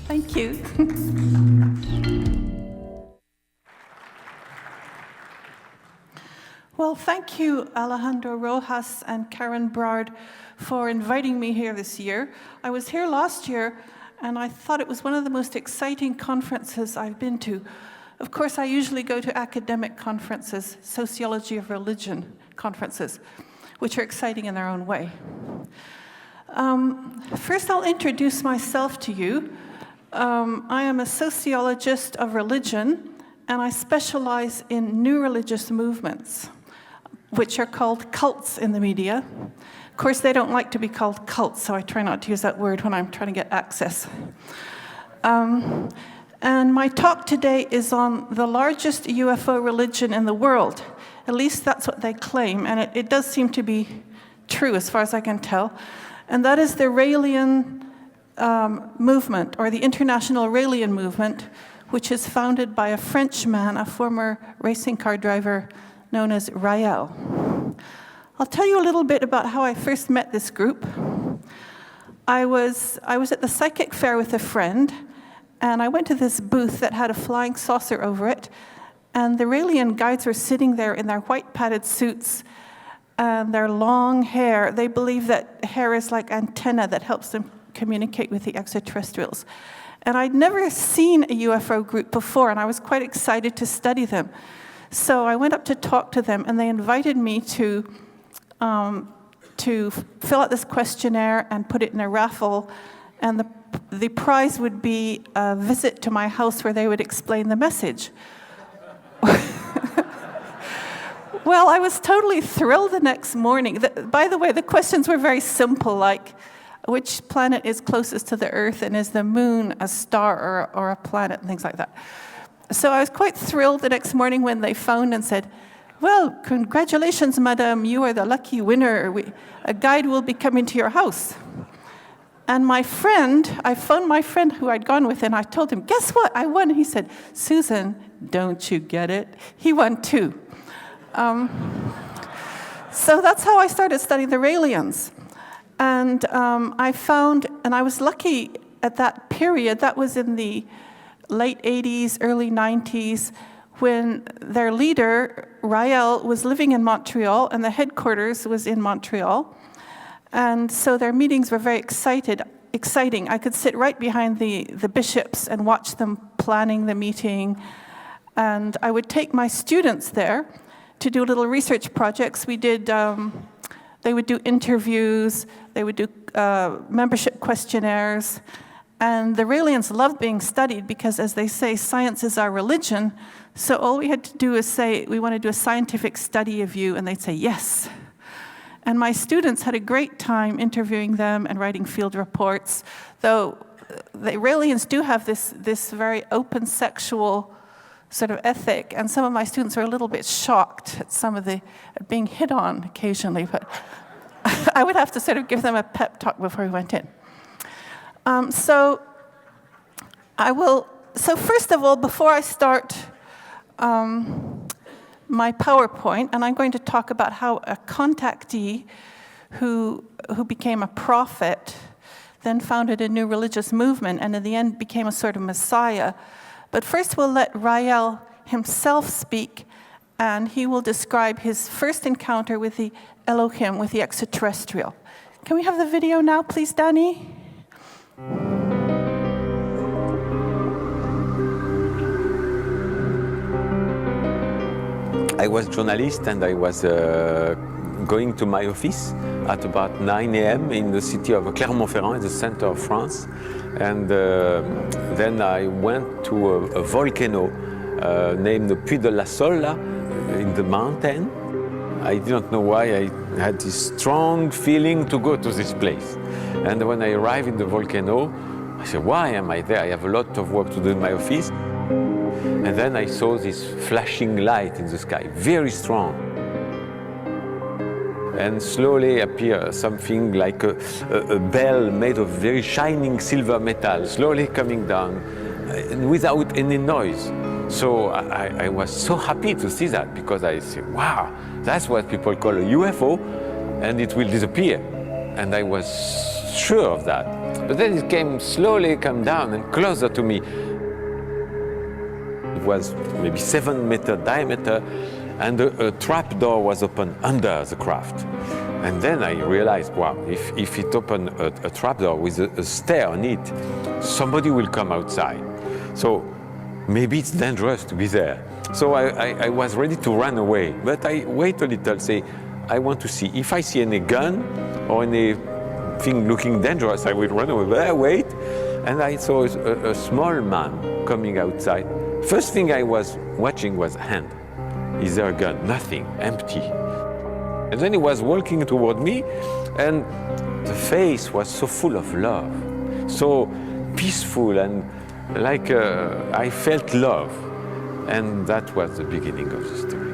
Thank you. Well, thank you, Alejandro Rojas and Karen Brard, for inviting me here this year. I was here last year, and I thought it was one of the most exciting conferences I've been to. Of course, I usually go to academic conferences, sociology of religion conferences, which are exciting in their own way. First, I'll introduce myself to you. I am a sociologist of religion, and I specialize in new religious movements, which are called cults in the media. Of course, they don't like to be called cults, so I try not to use that word when I'm trying to get access. And my talk today is on the largest UFO religion in the world. At least that's what they claim, and it does seem to be true as far as I can tell. And that is the Raelian movement, or the International Raelian Movement, which is founded by a Frenchman, a former racing car driver known as Raël. I'll tell you a little bit about how I first met this group. I was at the psychic fair with a friend, and I went to this booth that had a flying saucer over it, and the Raelian guides were sitting there in their white padded suits and their long hair. They believe that hair is like antenna that helps them communicate with the extraterrestrials. And I'd never seen a UFO group before, and I was quite excited to study them. So I went up to talk to them, and they invited me to fill out this questionnaire and put it in a raffle, and the prize would be a visit to my house where they would explain the message. Well, I was totally thrilled the next morning. By the way, the questions were very simple, like, which planet is closest to the Earth, and is the moon a star or a planet, and things like that. So I was quite thrilled the next morning when they phoned and said, well, congratulations, madam, you are the lucky winner. A guide will be coming to your house. And I phoned my friend who I'd gone with, and I told him, guess what, I won. He said, Susan, don't you get it? He won too. So that's how I started studying the Raelians. And I found, and I was lucky at that period, that was in the late 80s, early 90s, when their leader, Raël, was living in Montreal, and the headquarters was in Montreal. And so their meetings were very exciting. I could sit right behind the bishops and watch them planning the meeting. And I would take my students there to do little research projects. They would do interviews, they would do membership questionnaires, and the Raelians loved being studied because, as they say, science is our religion, so all we had to do is say, we want to do a scientific study of you, and they'd say, yes. And my students had a great time interviewing them and writing field reports, though the Raelians do have this very open sexual sort of ethic, and some of my students were a little bit shocked at being hit on occasionally, but I would have to sort of give them a pep talk before we went in. So first of all, before I start my PowerPoint, and I'm going to talk about how a contactee who became a prophet, then founded a new religious movement, and in the end became a sort of messiah. But first we'll let Raël himself speak, and he will describe his first encounter with the Elohim, with the extraterrestrial. Can we have the video now, please, Danny? I was a journalist, and I was going to my office at about 9 a.m. in the city of Clermont-Ferrand, in the center of France. And then I went to a volcano named the Puy de la Sola in the mountain. I didn't know why I had this strong feeling to go to this place. And when I arrived in the volcano, I said, why am I there? I have a lot of work to do in my office. And then I saw this flashing light in the sky, very strong. And slowly appeared something like a bell made of very shining silver metal, slowly coming down without any noise. So I was so happy to see that, because I said, wow, that's what people call a UFO, and it will disappear. And I was sure of that. But then it came slowly, come down and closer to me. It was maybe 7-meter diameter, and a trap door was open under the craft. And then I realized, wow, if it opened a trap door with a stair on it, somebody will come outside. So maybe it's dangerous to be there. So I was ready to run away, but I wait a little, say, I want to see. If I see any gun or anything looking dangerous, I will run away. But I wait, and I saw a small man coming outside. First thing I was watching was a hand. Is there a gun? Nothing, empty. And then he was walking toward me, and the face was so full of love, so peaceful, and like I felt love. And that was the beginning of the story.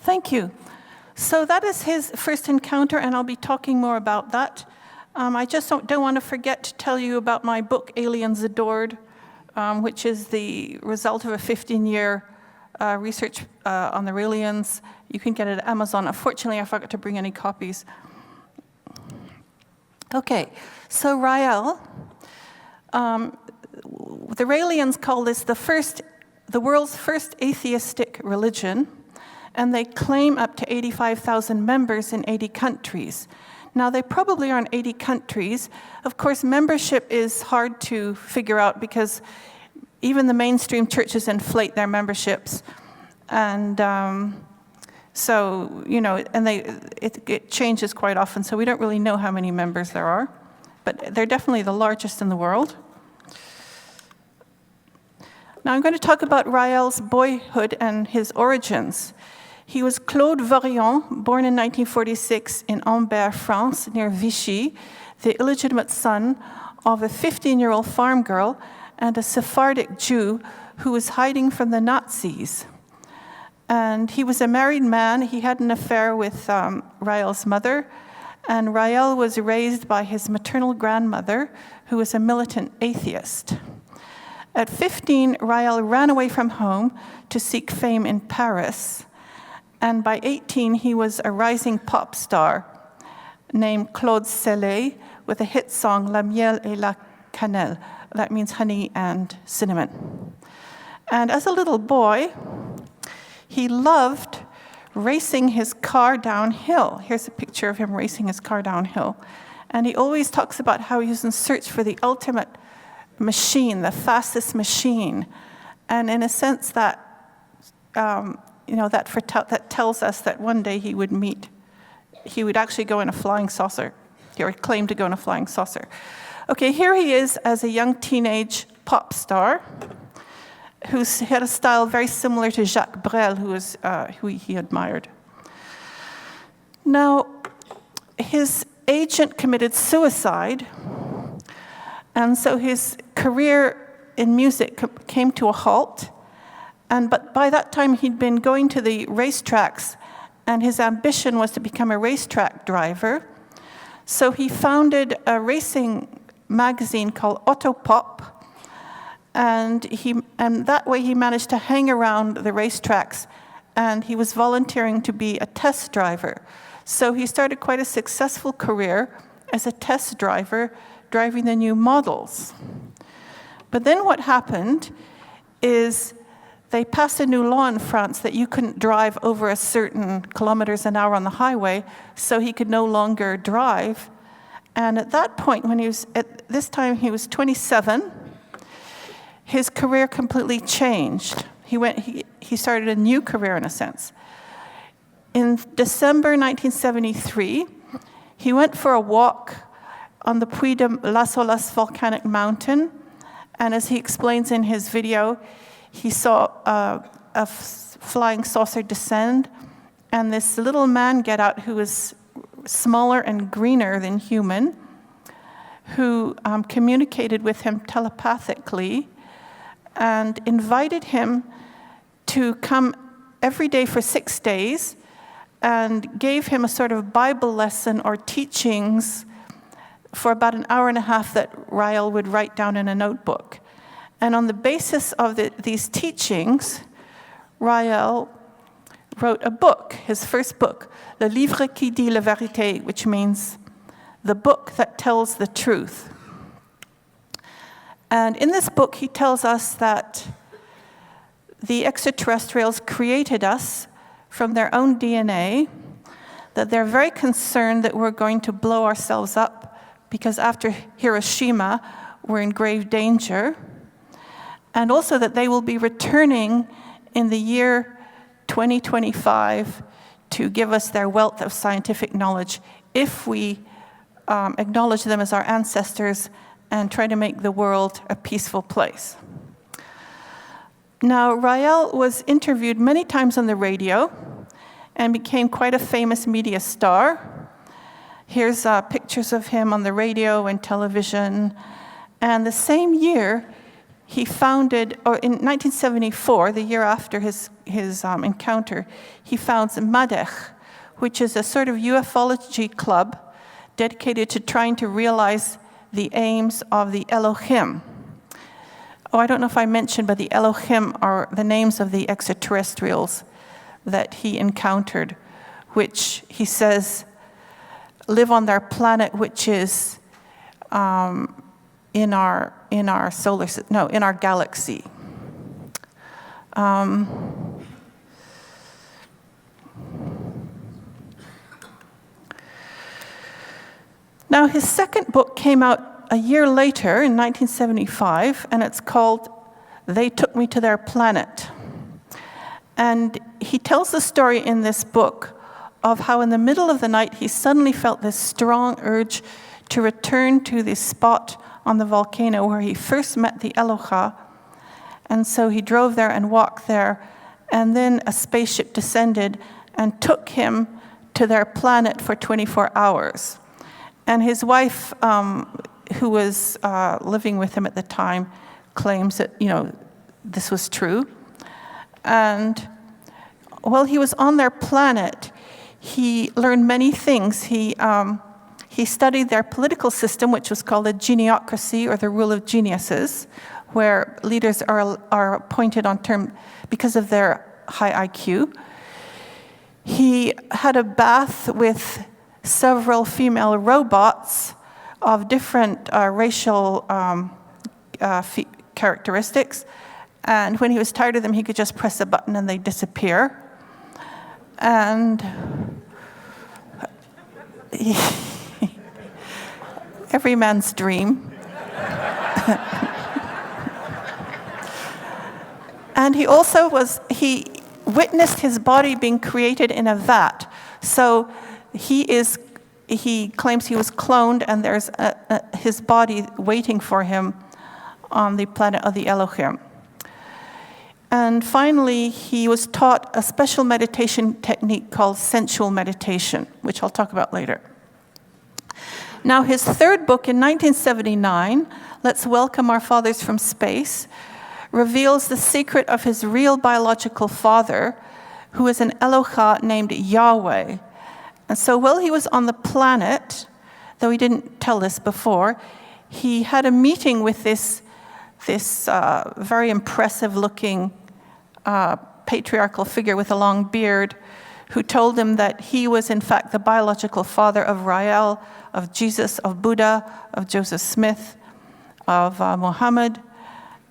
Thank you. So that is his first encounter, and I'll be talking more about that. I just don't want to forget to tell you about my book, Aliens Adored, which is the result of a 15-year research on the Raelians. You can get it at Amazon. Unfortunately, I forgot to bring any copies. Okay, so Rael, the Raelians call this the world's first atheistic religion, and they claim up to 85,000 members in 80 countries. Now, they probably aren't 80 countries. Of course, membership is hard to figure out because even the mainstream churches inflate their memberships. And so, you know, and it changes quite often, so we don't really know how many members there are. But they're definitely the largest in the world. Now, I'm going to talk about Rael's boyhood and his origins. He was Claude Vorilhon, born in 1946 in Ambert, France, near Vichy, the illegitimate son of a 15-year-old farm girl and a Sephardic Jew who was hiding from the Nazis. And he was a married man. He had an affair with Rael's mother, and Rael was raised by his maternal grandmother, who was a militant atheist. At 15, Rael ran away from home to seek fame in Paris. And by 18, he was a rising pop star named CultsThe with a hit song, La Miel et la Cannelle. That means honey and cinnamon. And as a little boy, he loved racing his car downhill. Here's a picture of him racing his car downhill. And he always talks about how he was in search for the ultimate machine, the fastest machine. And in a sense that, that tells us that one day he would actually go in a flying saucer, or claim to go in a flying saucer. Okay, here he is as a young teenage pop star who had a style very similar to Jacques Brel, who he admired. Now, his agent committed suicide, and so his career in music came to a halt. But by that time, he'd been going to the racetracks, and his ambition was to become a racetrack driver. So he founded a racing magazine called Autopop, and that way he managed to hang around the racetracks, and he was volunteering to be a test driver. So he started quite a successful career as a test driver, driving the new models. But then what happened is they passed a new law in France that you couldn't drive over a certain kilometers an hour on the highway, so he could no longer drive. And at that point, at this time he was 27, his career completely changed. He started a new career in a sense. In December 1973, he went for a walk on the Puy de las Olas volcanic mountain, and as he explains in his video, he saw a flying saucer descend, and this little man get out who was smaller and greener than human, who communicated with him telepathically and invited him to come every day for 6 days and gave him a sort of Bible lesson or teachings for about an hour and a half that Rael would write down in a notebook. And on the basis of these teachings, Rael wrote a book, his first book, Le Livre qui dit la vérité, which means the book that tells the truth. And in this book, he tells us that the extraterrestrials created us from their own DNA, that they're very concerned that we're going to blow ourselves up because after Hiroshima, we're in grave danger, and also that they will be returning in the year 2025 to give us their wealth of scientific knowledge if we acknowledge them as our ancestors and try to make the world a peaceful place. Now, Rael was interviewed many times on the radio and became quite a famous media star. Here's pictures of him on the radio and television. And the same year, he founded, or in 1974, the year after his encounter, he founds Madech, which is a sort of ufology club dedicated to trying to realize the aims of the Elohim. Oh, I don't know if I mentioned, but the Elohim are the names of the extraterrestrials that he encountered, which he says live on their planet, which is in our galaxy. Now, his second book came out a year later, in 1975, and it's called They Took Me to Their Planet. And he tells the story in this book of how in the middle of the night he suddenly felt this strong urge to return to the spot on the volcano where he first met the Elohim. And so he drove there and walked there, and then a spaceship descended and took him to their planet for 24 hours. And his wife, who was living with him at the time, claims that, this was true. And while he was on their planet, he learned many things. He studied their political system, which was called a geniocracy, or the rule of geniuses, where leaders are appointed on term because of their high IQ. He had a bath with several female robots of different racial characteristics, and when he was tired of them, he could just press a button and they'd disappear. And every man's dream. And he witnessed his body being created in a vat. So he claims he was cloned, and there's his body waiting for him on the planet of the Elohim. And finally, he was taught a special meditation technique called sensual meditation, which I'll talk about later. Now, his third book in 1979, Let's Welcome Our Fathers from Space, reveals the secret of his real biological father, who is an Elohim named Yahweh. And so while he was on the planet, though he didn't tell this before, he had a meeting with this very impressive-looking patriarchal figure with a long beard, who told him that he was in fact the biological father of Rael, of Jesus, of Buddha, of Joseph Smith, of Muhammad,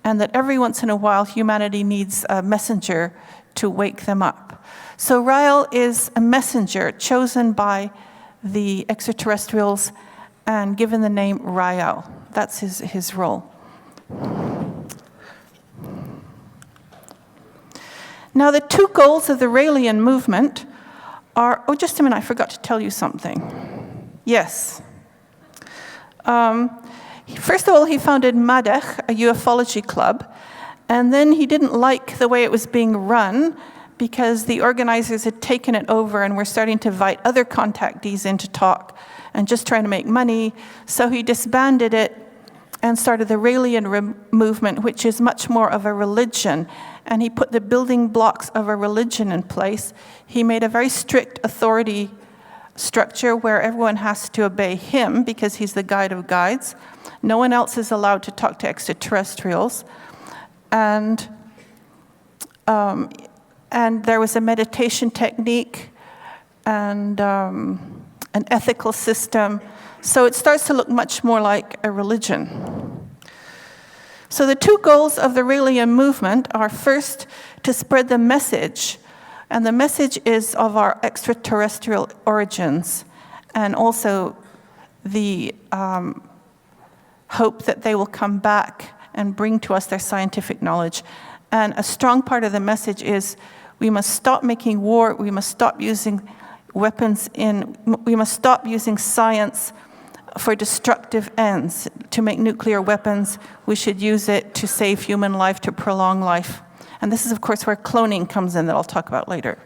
and that every once in a while humanity needs a messenger to wake them up. So Rael is a messenger chosen by the extraterrestrials and given the name Rael. That's his role. Now, the two goals of the Raelian movement are... Oh, just a minute, I forgot to tell you something. Yes. First of all, he founded Madech, a ufology club, and then he didn't like the way it was being run because the organizers had taken it over and were starting to invite other contactees in to talk and just trying to make money. So he disbanded it and started the Raelian movement, which is much more of a religion. And he put the building blocks of a religion in place. He made a very strict authority structure where everyone has to obey him because he's the guide of guides. No one else is allowed to talk to extraterrestrials. And there was a meditation technique and an ethical system. So it starts to look much more like a religion. So the two goals of the Raelian movement are first to spread the message, and the message is of our extraterrestrial origins, and also the hope that they will come back and bring to us their scientific knowledge. And a strong part of the message is we must stop making war, we must stop using weapons we must stop using science for destructive ends. To make nuclear weapons, we should use it to save human life, to prolong life. And this is, of course, where cloning comes in that I'll talk about later.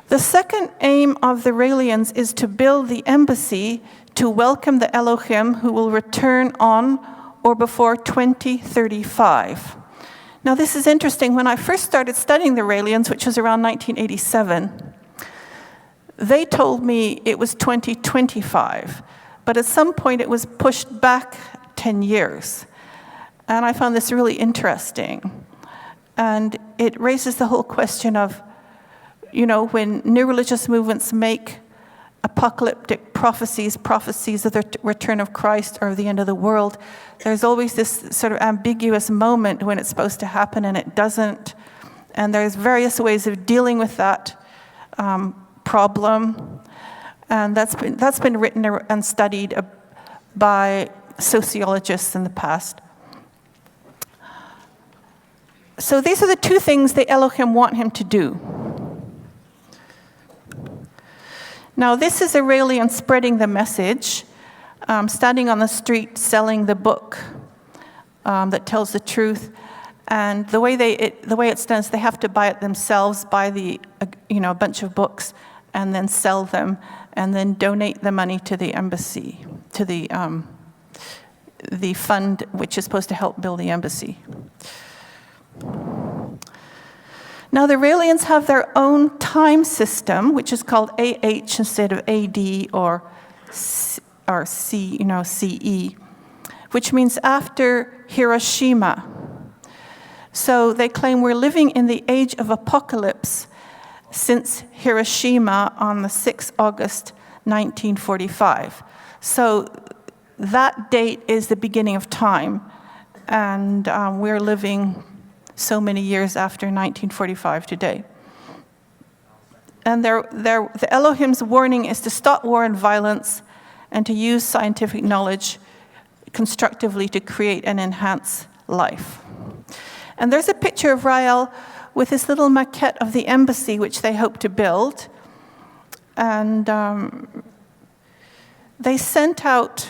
The second aim of the Raelians is to build the embassy to welcome the Elohim who will return on or before 2035. Now, this is interesting. When I first started studying the Raelians, which was around 1987, they told me it was 2025. But at some point, it was pushed back 10 years. And I found this really interesting. And it raises the whole question of, when new religious movements make apocalyptic prophecies of the return of Christ or the end of the world, there's always this sort of ambiguous moment when it's supposed to happen and it doesn't. And there's various ways of dealing with that problem. And that's been written and studied by sociologists in the past. So these are the two things the Elohim want him to do. Now this is a Raelian spreading the message, standing on the street selling the book that tells the truth. And the way it's done is they have to buy it themselves, buy a bunch of books, and then sell them, and then donate the money to the embassy, to the fund which is supposed to help build the embassy. Now the Raelians have their own time system, which is called AH instead of AD or CE, which means after Hiroshima. So they claim we're living in the age of apocalypse since Hiroshima on the 6th August 1945. So that date is the beginning of time, and we're living so many years after 1945 today. And the Elohim's warning is to stop war and violence and to use scientific knowledge constructively to create and enhance life. And there's a picture of Rael with this little maquette of the embassy which they hope to build. And they sent out,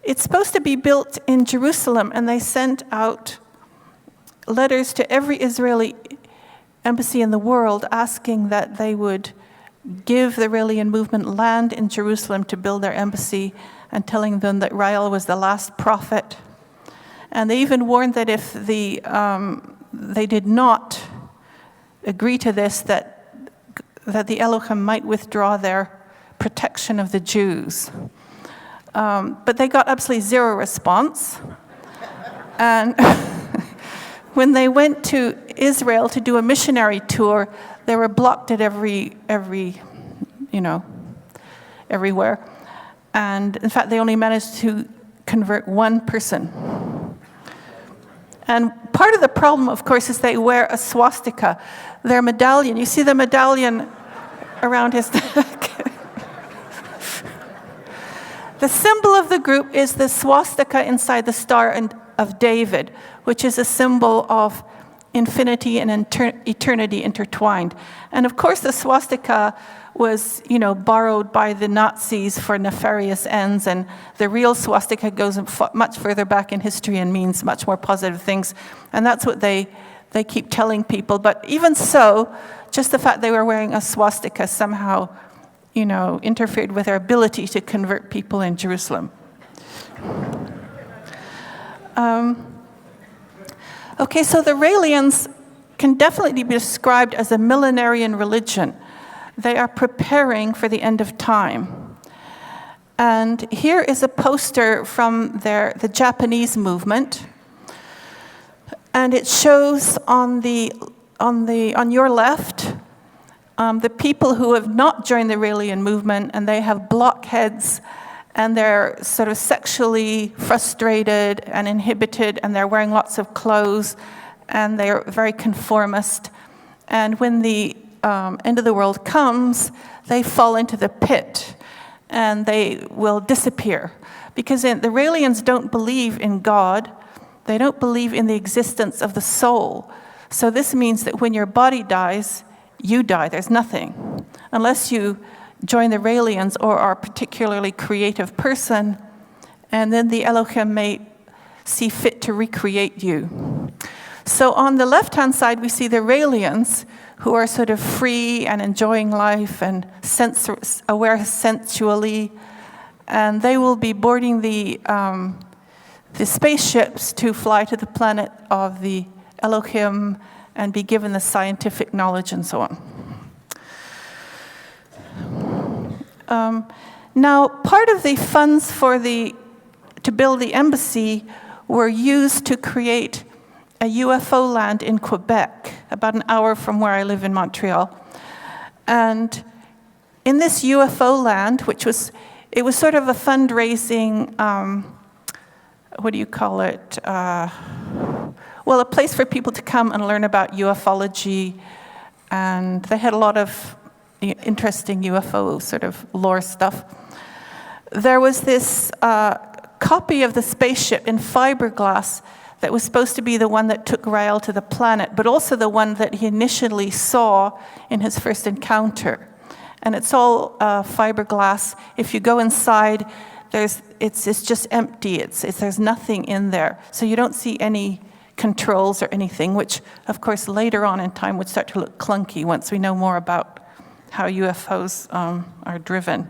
it's supposed to be built in Jerusalem, and they sent out letters to every Israeli embassy in the world asking that they would give the Raelian movement land in Jerusalem to build their embassy, and telling them that Rael was the last prophet. And they even warned that if they did not agree to this, that the Elohim might withdraw their protection of the Jews. But they got absolutely zero response. And when they went to Israel to do a missionary tour, they were blocked at everywhere. And in fact, they only managed to convert one person. And part of the problem, of course, is they wear a swastika. Their medallion, you see the medallion around his neck. The symbol of the group is the swastika inside the Star of David, which is a symbol of infinity and eternity intertwined. And of course, the swastika was, borrowed by the Nazis for nefarious ends, and the real swastika goes much further back in history and means much more positive things. And that's what they keep telling people. But even so, just the fact they were wearing a swastika somehow, interfered with their ability to convert people in Jerusalem. Okay, so the Raelians can definitely be described as a millenarian religion. They are preparing for the end of time. And here is a poster from the Japanese movement. And it shows on your left the people who have not joined the Raelian movement, and they have blockheads, and they're sort of sexually frustrated and inhibited, and they're wearing lots of clothes, and they're very conformist. And when the end of the world comes, they fall into the pit, and they will disappear. Because the Raelians don't believe in God. They don't believe in the existence of the soul. So this means that when your body dies, you die. There's nothing. Unless you join the Raelians or are a particularly creative person, and then the Elohim may see fit to recreate you. So on the left-hand side, we see the Raelians, who are sort of free and enjoying life and aware sensually, and they will be boarding the spaceships to fly to the planet of the Elohim and be given the scientific knowledge and so on. Now, part of the funds to build the embassy were used to create a UFO land in Quebec, about an hour from where I live in Montreal. And in this UFO land, it was sort of a fundraising, what do you call it? Well, a place for people to come and learn about ufology, and they had a lot of interesting UFO sort of lore stuff. There was this copy of the spaceship in fiberglass that was supposed to be the one that took Rael to the planet, but also the one that he initially saw in his first encounter. And it's all fiberglass. If you go inside, it's just empty. There's nothing in there. So you don't see any controls or anything, which, of course, later on in time would start to look clunky once we know more about how UFOs are driven.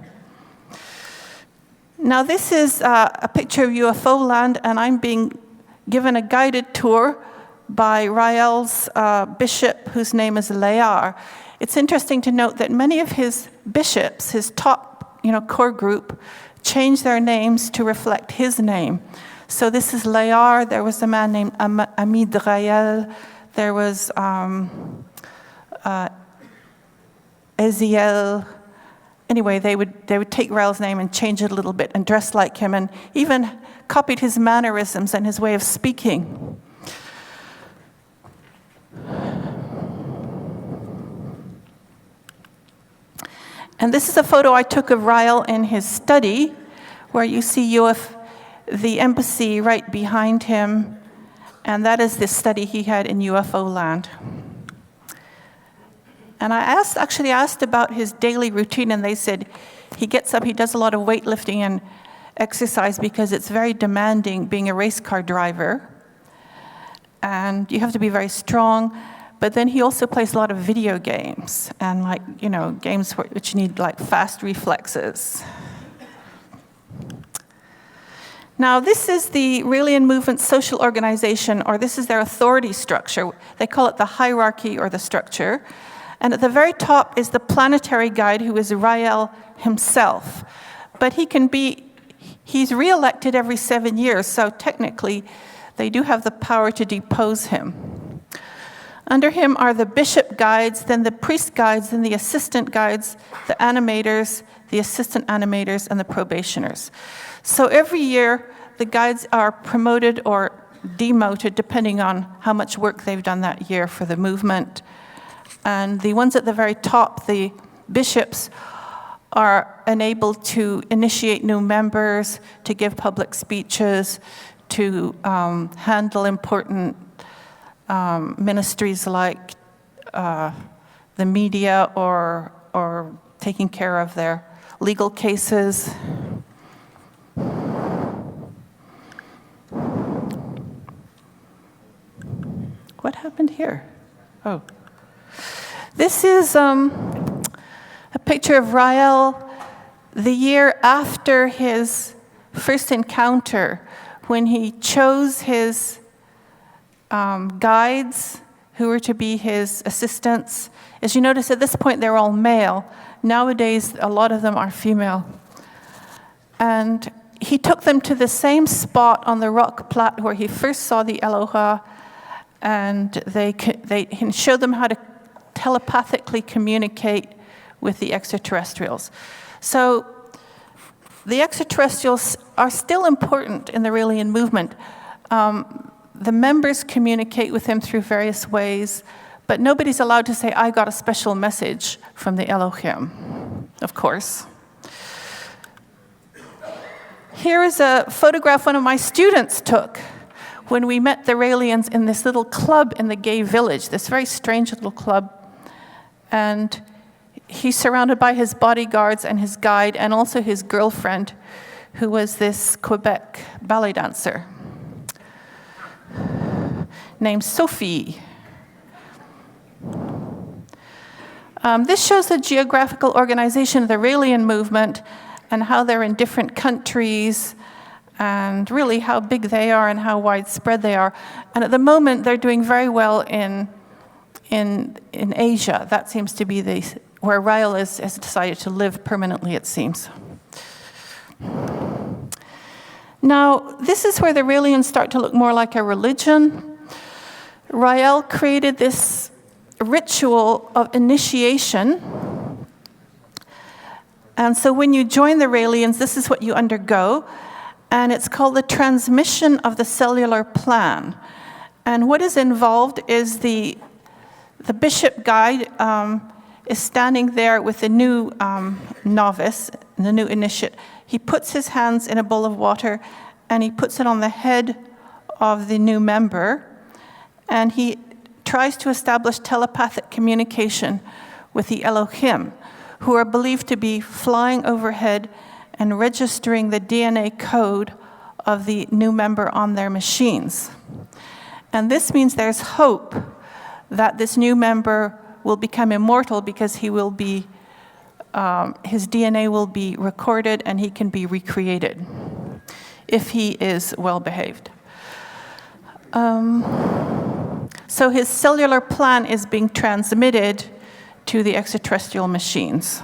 Now, this is a picture of UFO land, and I'm being given a guided tour by Rael's bishop, whose name is Layar. It's interesting to note that many of his bishops, his top core group, changed their names to reflect his name. So this is Layar. There was a man named Ami de Raël. There was Eziel. Anyway, they would take Rael's name and change it a little bit and dress like him, and even copied his mannerisms and his way of speaking. And this is a photo I took of Rael in his study, where you see the embassy right behind him, and that is the study he had in UFO land. And I asked about his daily routine, and they said he gets up, he does a lot of weightlifting and exercise because it's very demanding being a race car driver, and you have to be very strong. But then he also plays a lot of video games, and games which need fast reflexes. Now, this is the Raelian Movement's social organization, or this is their authority structure. They call it the hierarchy or the structure. And at the very top is the planetary guide, who is Rael himself. But he's re-elected every 7 years, so technically they do have the power to depose him. Under him are the bishop guides, then the priest guides, then the assistant guides, the animators, the assistant animators, and the probationers. So every year, the guides are promoted or demoted depending on how much work they've done that year for the movement. And the ones at the very top, the bishops, are enabled to initiate new members, to give public speeches, to handle important ministries like the media or taking care of their legal cases. What happened here? Oh. This is a picture of Rael the year after his first encounter, when he chose his guides who were to be his assistants. As you notice, at this point, they're all male. Nowadays, a lot of them are female. And he took them to the same spot on the rock plat where he first saw the Eloha, and he showed them how to telepathically communicate with the extraterrestrials. So the extraterrestrials are still important in the Raelian movement. The members communicate with him through various ways, but nobody's allowed to say, I got a special message from the Elohim, of course. Here is a photograph one of my students took when we met the Raelians in this little club in the gay village, this very strange little club. And he's surrounded by his bodyguards and his guide, and also his girlfriend, who was this Quebec ballet dancer named Sophie. This shows the geographical organization of the Raelian movement and how they're in different countries, and really how big they are and how widespread they are. And at the moment, they're doing very well in Asia. That seems to be where Rael has decided to live permanently, it seems. Now, this is where the Raelians start to look more like a religion. Rael created this ritual of initiation. And so when you join the Raelians, this is what you undergo. And it's called the transmission of the cellular plan. And what is involved is the bishop guide is standing there with the new novice, the new initiate. He puts his hands in a bowl of water, and he puts it on the head of the new member, and he tries to establish telepathic communication with the Elohim, who are believed to be flying overhead and registering the DNA code of the new member on their machines. And this means there's hope that this new member will become immortal because he will be, his DNA will be recorded and he can be recreated if he is well behaved. So his cellular plan is being transmitted to the extraterrestrial machines.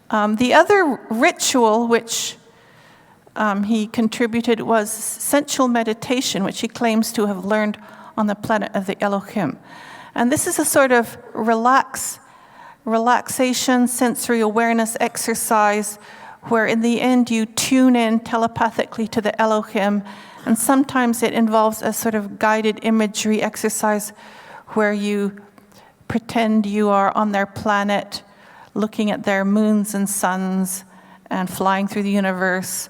The other ritual which he contributed was sensual meditation, which he claims to have learned on the planet of the Elohim. And this is a sort of relaxation, sensory awareness exercise where in the end you tune in telepathically to the Elohim, and sometimes it involves a sort of guided imagery exercise where you pretend you are on their planet, looking at their moons and suns and flying through the universe,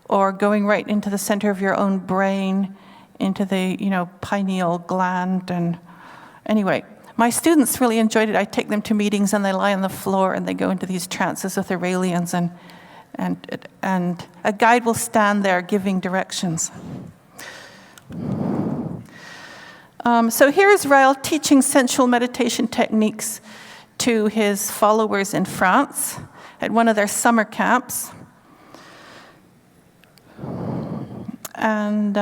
or going right into the center of your own brain, into the pineal gland. And anyway, my students really enjoyed it. I take them to meetings and they lie on the floor and they go into these trances with the Raelians, and a guide will stand there giving directions. So here is Rael teaching sensual meditation techniques to his followers in France at one of their summer camps. And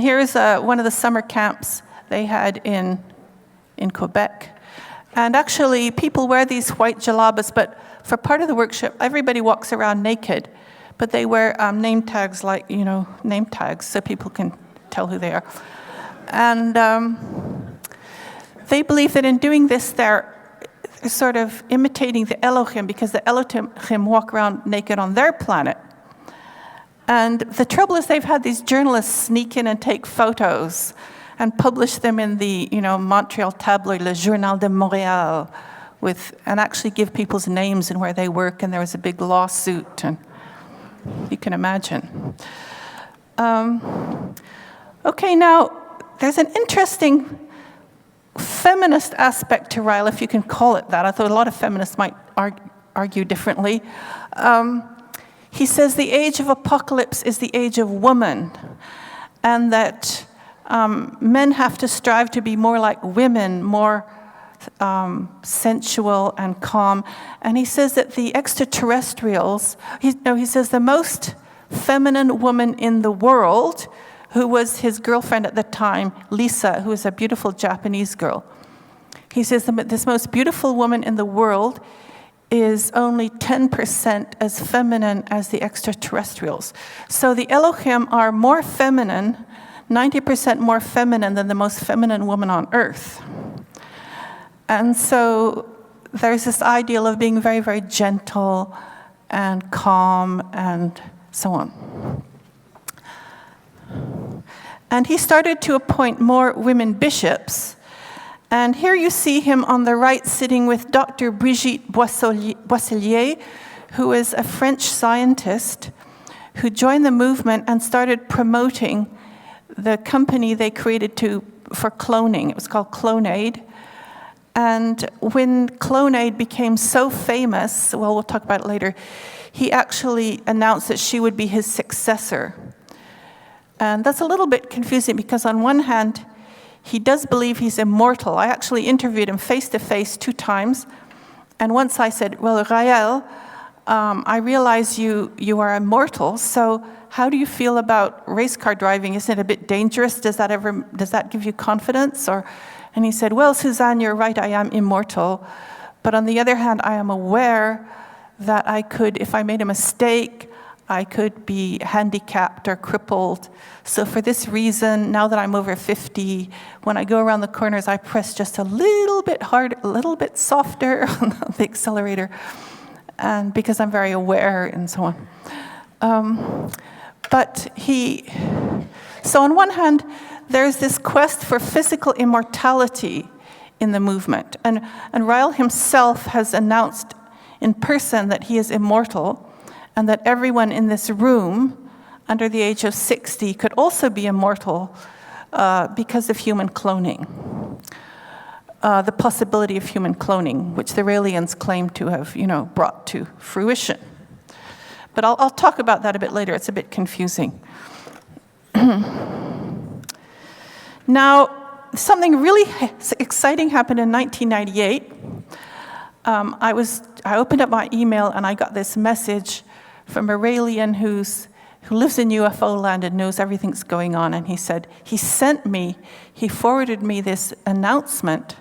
here's one of the summer camps they had in Quebec. And actually, people wear these white jalabas, but for part of the workshop, everybody walks around naked. But they wear name tags, name tags, so people can tell who they are. And they believe that in doing this, they're sort of imitating the Elohim, because the Elohim walk around naked on their planet. And the trouble is they've had these journalists sneak in and take photos and publish them in the Montreal tabloid, Le Journal de Montréal, and actually give people's names and where they work, and there was a big lawsuit, and you can imagine. Okay, now there's an interesting feminist aspect to Rael, if you can call it that. I thought a lot of feminists might argue differently. He says the age of apocalypse is the age of woman, and that men have to strive to be more like women, more sensual and calm. And he says that the extraterrestrials, he says the most feminine woman in the world, who was his girlfriend at the time, Lisa, who was a beautiful Japanese girl. He says this most beautiful woman in the world is only 10% as feminine as the extraterrestrials. So the Elohim are more feminine, 90% more feminine than the most feminine woman on earth. And so there's this ideal of being very, very gentle and calm and so on. And he started to appoint more women bishops. And here you see him on the right sitting with Dr. Brigitte Boisselier, who is a French scientist who joined the movement and started promoting the company they created for cloning. It was called CloneAid. And when CloneAid became so famous, well, we'll talk about it later, he actually announced that she would be his successor. And that's a little bit confusing because on one hand, he does believe he's immortal. I actually interviewed him face-to-face 2 times. And once I said, well, Raël, I realize you are immortal, so how do you feel about race car driving? Isn't it a bit dangerous? Does that give you confidence? And he said, well, Suzanne, you're right, I am immortal. But on the other hand, I am aware that I could, if I made a mistake, I could be handicapped or crippled. So for this reason, now that I'm over 50, when I go around the corners, I press just a little bit harder, a little bit softer on the accelerator, and because I'm very aware and so on. So on one hand, there's this quest for physical immortality in the movement. And Raël himself has announced in person that he is immortal, and that everyone in this room under the age of 60 could also be immortal because of human cloning. The possibility of human cloning, which the Raelians claim to have, brought to fruition. But I'll talk about that a bit later. It's a bit confusing. Now, something really exciting happened in 1998. I opened up my email and I got this message from a Raelian who lives in UFO land and knows everything's going on. And he said, he forwarded me this announcement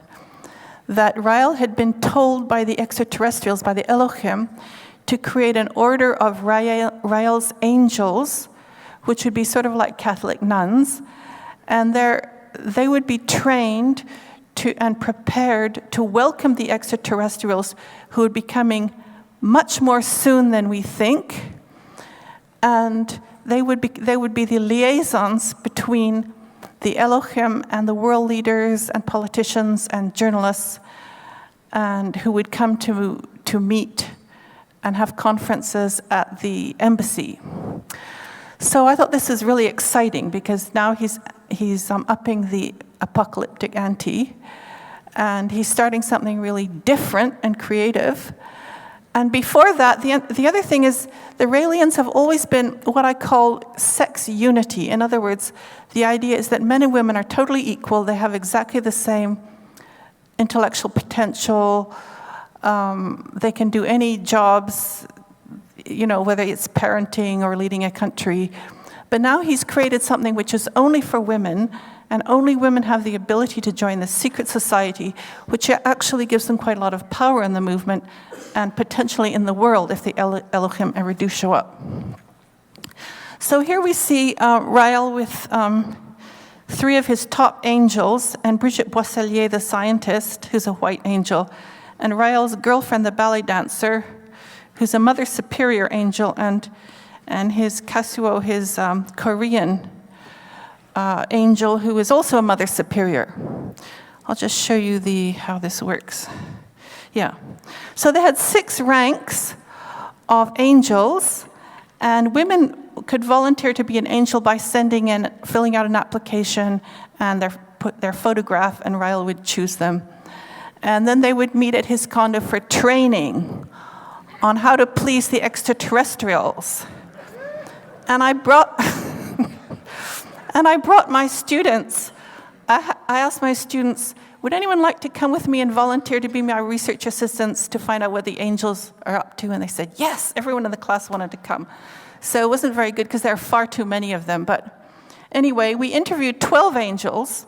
that Raël had been told by the extraterrestrials, by the Elohim, to create an order of Raël's angels, which would be sort of like Catholic nuns. And they would be trained and prepared to welcome the extraterrestrials who would be coming much more soon than we think, and they would be the liaisons between the Elohim and the world leaders and politicians and journalists, and who would come to meet and have conferences at the embassy. So I thought this is really exciting because now he's upping the apocalyptic ante, and he's starting something really different and creative. And before that, the other thing is the Raelians have always been what I call sex unity. In other words, the idea is that men and women are totally equal. They have exactly the same intellectual potential. They can do any jobs, whether it's parenting or leading a country. But now he's created something which is only for women, and only women have the ability to join the secret society, which actually gives them quite a lot of power in the movement and potentially in the world if the Elohim ever do show up. So here we see Raël with 3 of his top angels, and Brigitte Boisselier, the scientist, who's a white angel, and Raël's girlfriend, the ballet dancer, who's a Mother Superior angel, and his Kasuo, his Korean angel, who is also a Mother Superior. I'll just show you how this works. Yeah. So they had 6 ranks of angels, and women could volunteer to be an angel by filling out an application and put their photograph, and Raël would choose them. And then they would meet at his condo for training on how to please the extraterrestrials. And I brought my students. I asked my students, would anyone like to come with me and volunteer to be my research assistants to find out what the angels are up to? And they said, yes, everyone in the class wanted to come. So it wasn't very good because there are far too many of them. But anyway, we interviewed 12 angels,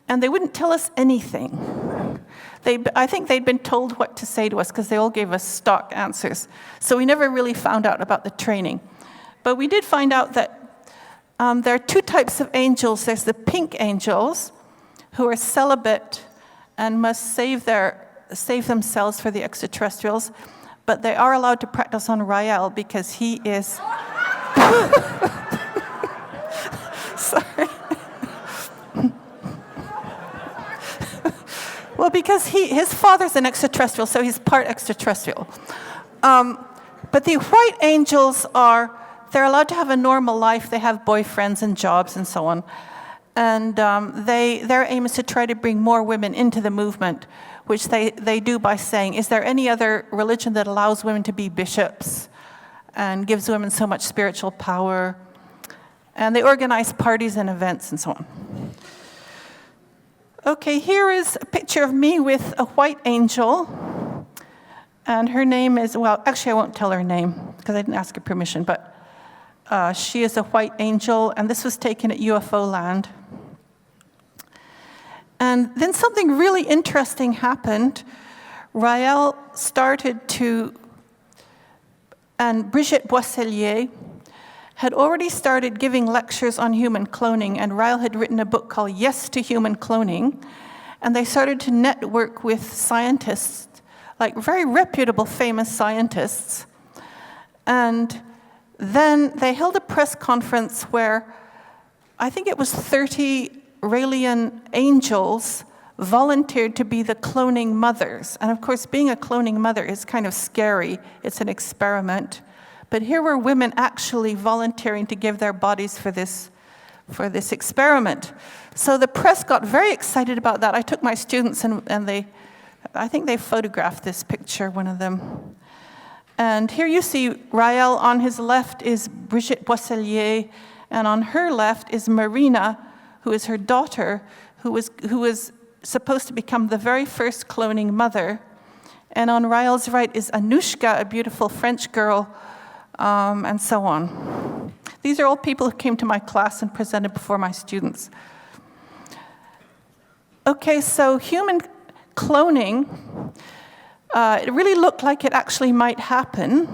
and they wouldn't tell us anything. I think they'd been told what to say to us because they all gave us stock answers. So we never really found out about the training. But we did find out that there are two types of angels. There's the pink angels, who are celibate and must save themselves for the extraterrestrials, but they are allowed to practice on Rael because he is... Sorry. Well, because his father's an extraterrestrial, so he's part extraterrestrial. But the white angels they're allowed to have a normal life. They have boyfriends and jobs and so on. And their aim is to try to bring more women into the movement, which they do by saying, is there any other religion that allows women to be bishops and gives women so much spiritual power? And they organize parties and events and so on. Okay, here is a picture of me with a white angel. And her name is, well, actually I won't tell her name because I didn't ask her permission, but she is a white angel, and this was taken at UFO land. And then something really interesting happened. Raël started to, and Brigitte Boisselier had already started giving lectures on human cloning, and Raël had written a book called Yes to Human Cloning, and they started to network with scientists, like very reputable, famous scientists. And then they held a press conference where I think it was 30 Raelian angels volunteered to be the cloning mothers. And of course, being a cloning mother is kind of scary. It's an experiment. But here were women actually volunteering to give their bodies for this experiment. So the press got very excited about that. I took my students and I think they photographed this picture, one of them. And here you see Raël. On his left is Brigitte Boisselier, and on her left is Marina, who is her daughter, who was supposed to become the very first cloning mother. And on Raël's right is Anushka, a beautiful French girl, and so on. These are all people who came to my class and presented before my students. Okay, so human cloning, it really looked like it actually might happen.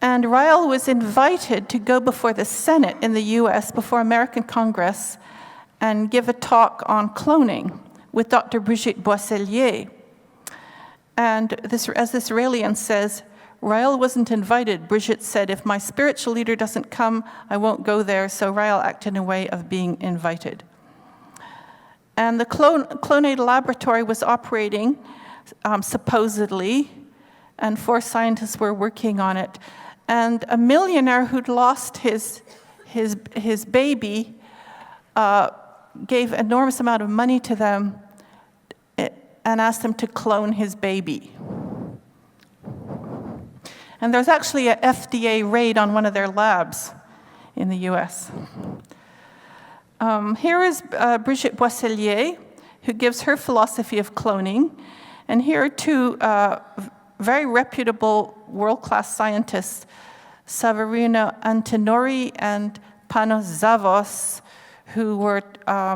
And Raël was invited to go before the Senate in the US, before American Congress, and give a talk on cloning with Dr. Brigitte Boisselier. And as this Raelian says, Raël wasn't invited. Brigitte said, if my spiritual leader doesn't come, I won't go there. So Raël acted in a way of being invited. And the clonate laboratory was operating, supposedly, and 4 scientists were working on it. And a millionaire who'd lost his baby gave an enormous amount of money to them and asked them to clone his baby. And there's actually a FDA raid on one of their labs in the US. Here is Brigitte Boisselier, who gives her philosophy of cloning. And here are 2 very reputable world-class scientists, Savarino Antinori and Panos Zavos, who were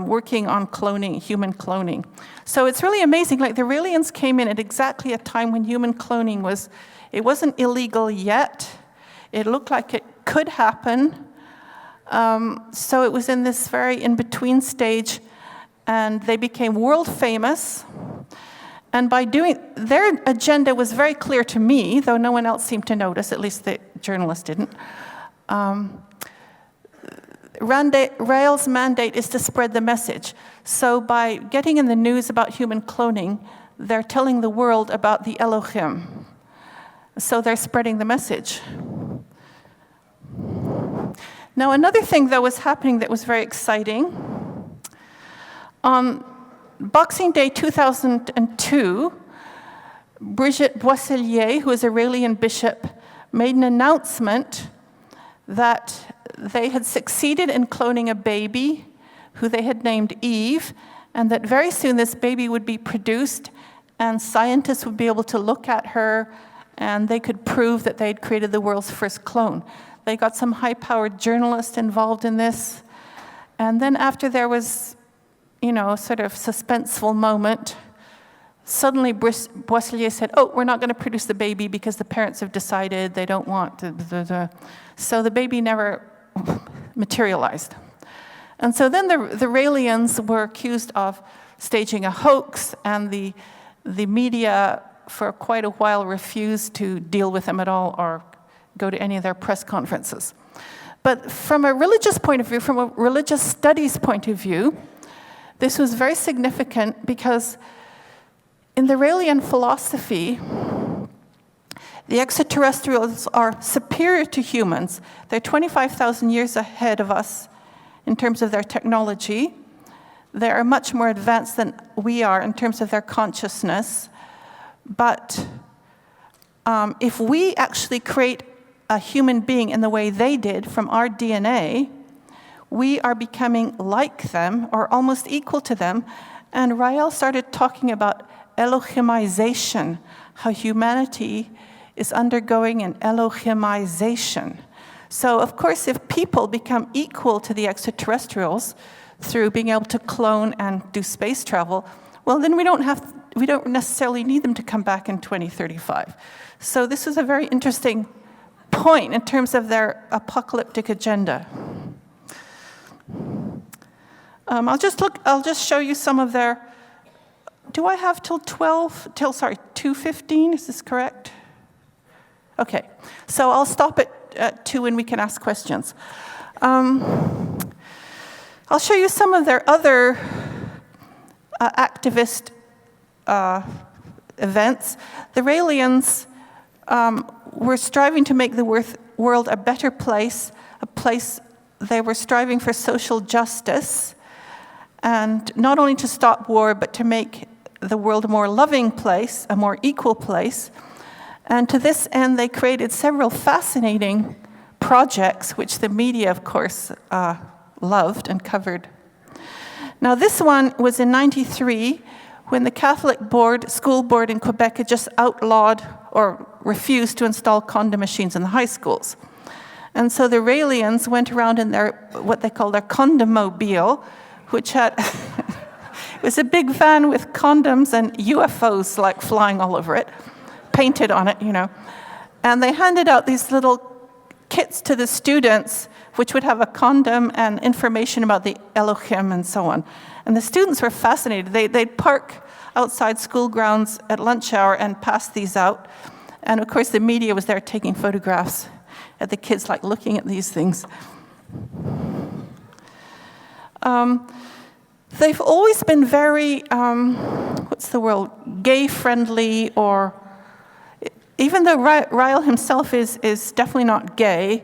working on cloning, human cloning. So it's really amazing. Like the Raelians came in at exactly a time when human cloning it wasn't illegal yet. It looked like it could happen. So it was in this very in-between stage, and they became world famous. And by their agenda was very clear to me, though no one else seemed to notice, at least the journalist didn't. Rael's mandate is to spread the message. So by getting in the news about human cloning, they're telling the world about the Elohim. So they're spreading the message. Now, another thing that was happening that was very exciting, on Boxing Day 2002, Brigitte Boisselier, who is a Raelian bishop, made an announcement that they had succeeded in cloning a baby who they had named Eve, and that very soon this baby would be produced and scientists would be able to look at her and they could prove that they had created the world's first clone. They got some high-powered journalists involved in this. And then after there was, a sort of suspenseful moment, suddenly Vorilhon said, oh, we're not going to produce the baby because the parents have decided they don't want to. So the baby never materialized. And so then the Raelians were accused of staging a hoax, and the media for quite a while refused to deal with them at all or go to any of their press conferences. But from a religious point of view, from a religious studies point of view, this was very significant because in the Raelian philosophy, the extraterrestrials are superior to humans. They're 25,000 years ahead of us in terms of their technology. They are much more advanced than we are in terms of their consciousness. But if we actually create a human being in the way they did from our DNA, we are becoming like them or almost equal to them. And Rael started talking about Elohimization, how humanity is undergoing an Elohimization. So, of course, if people become equal to the extraterrestrials through being able to clone and do space travel, well, then we don't necessarily need them to come back in 2035. So this is a very interesting point in terms of their apocalyptic agenda. I'll just show you some of their. Do I have till 2:15? Is this correct? Okay, so I'll stop at 2 and we can ask questions. I'll show you some of their other activist events. The Raelians were striving to make the world a better place, they were striving for social justice, and not only to stop war, but to make the world a more loving place, a more equal place. And to this end, they created several fascinating projects, which the media, of course, loved and covered. Now, this one was in '93, when the Catholic school board in Quebec had just outlawed or refused to install condom machines in the high schools. And so the Raelians went around in what they call their condomobile, which had, it was a big van with condoms and UFOs like flying all over it, painted on it, And they handed out these little kits to the students, which would have a condom and information about the Elohim and so on. And the students were fascinated. They'd park outside school grounds at lunch hour and pass these out. And of course, the media was there taking photographs at the kids, like looking at these things. They've always been very, gay-friendly, or even though Rael himself is definitely not gay,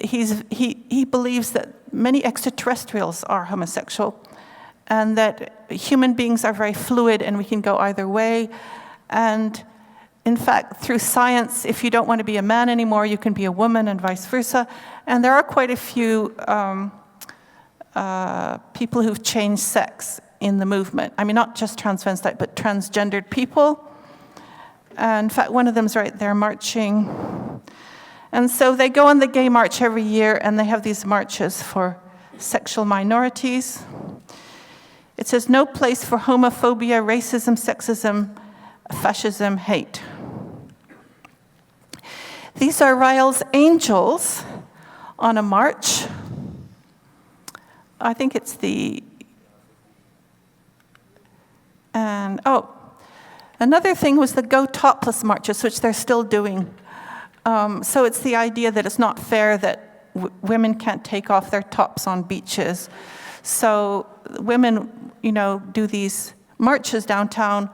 he believes that many extraterrestrials are homosexual, and that human beings are very fluid and we can go either way. And in fact, through science, if you don't want to be a man anymore, you can be a woman and vice versa. And there are quite a few people who've changed sex in the movement. I mean, not just transvestite, but transgendered people. And in fact, one of them's right there marching. And so they go on the gay march every year, and they have these marches for sexual minorities. It says, no place for homophobia, racism, sexism, fascism, hate. These are Rael's angels on a march. I think it's another thing was the Go Topless marches, which they're still doing. So it's the idea that it's not fair that women can't take off their tops on beaches. So women, do these marches downtown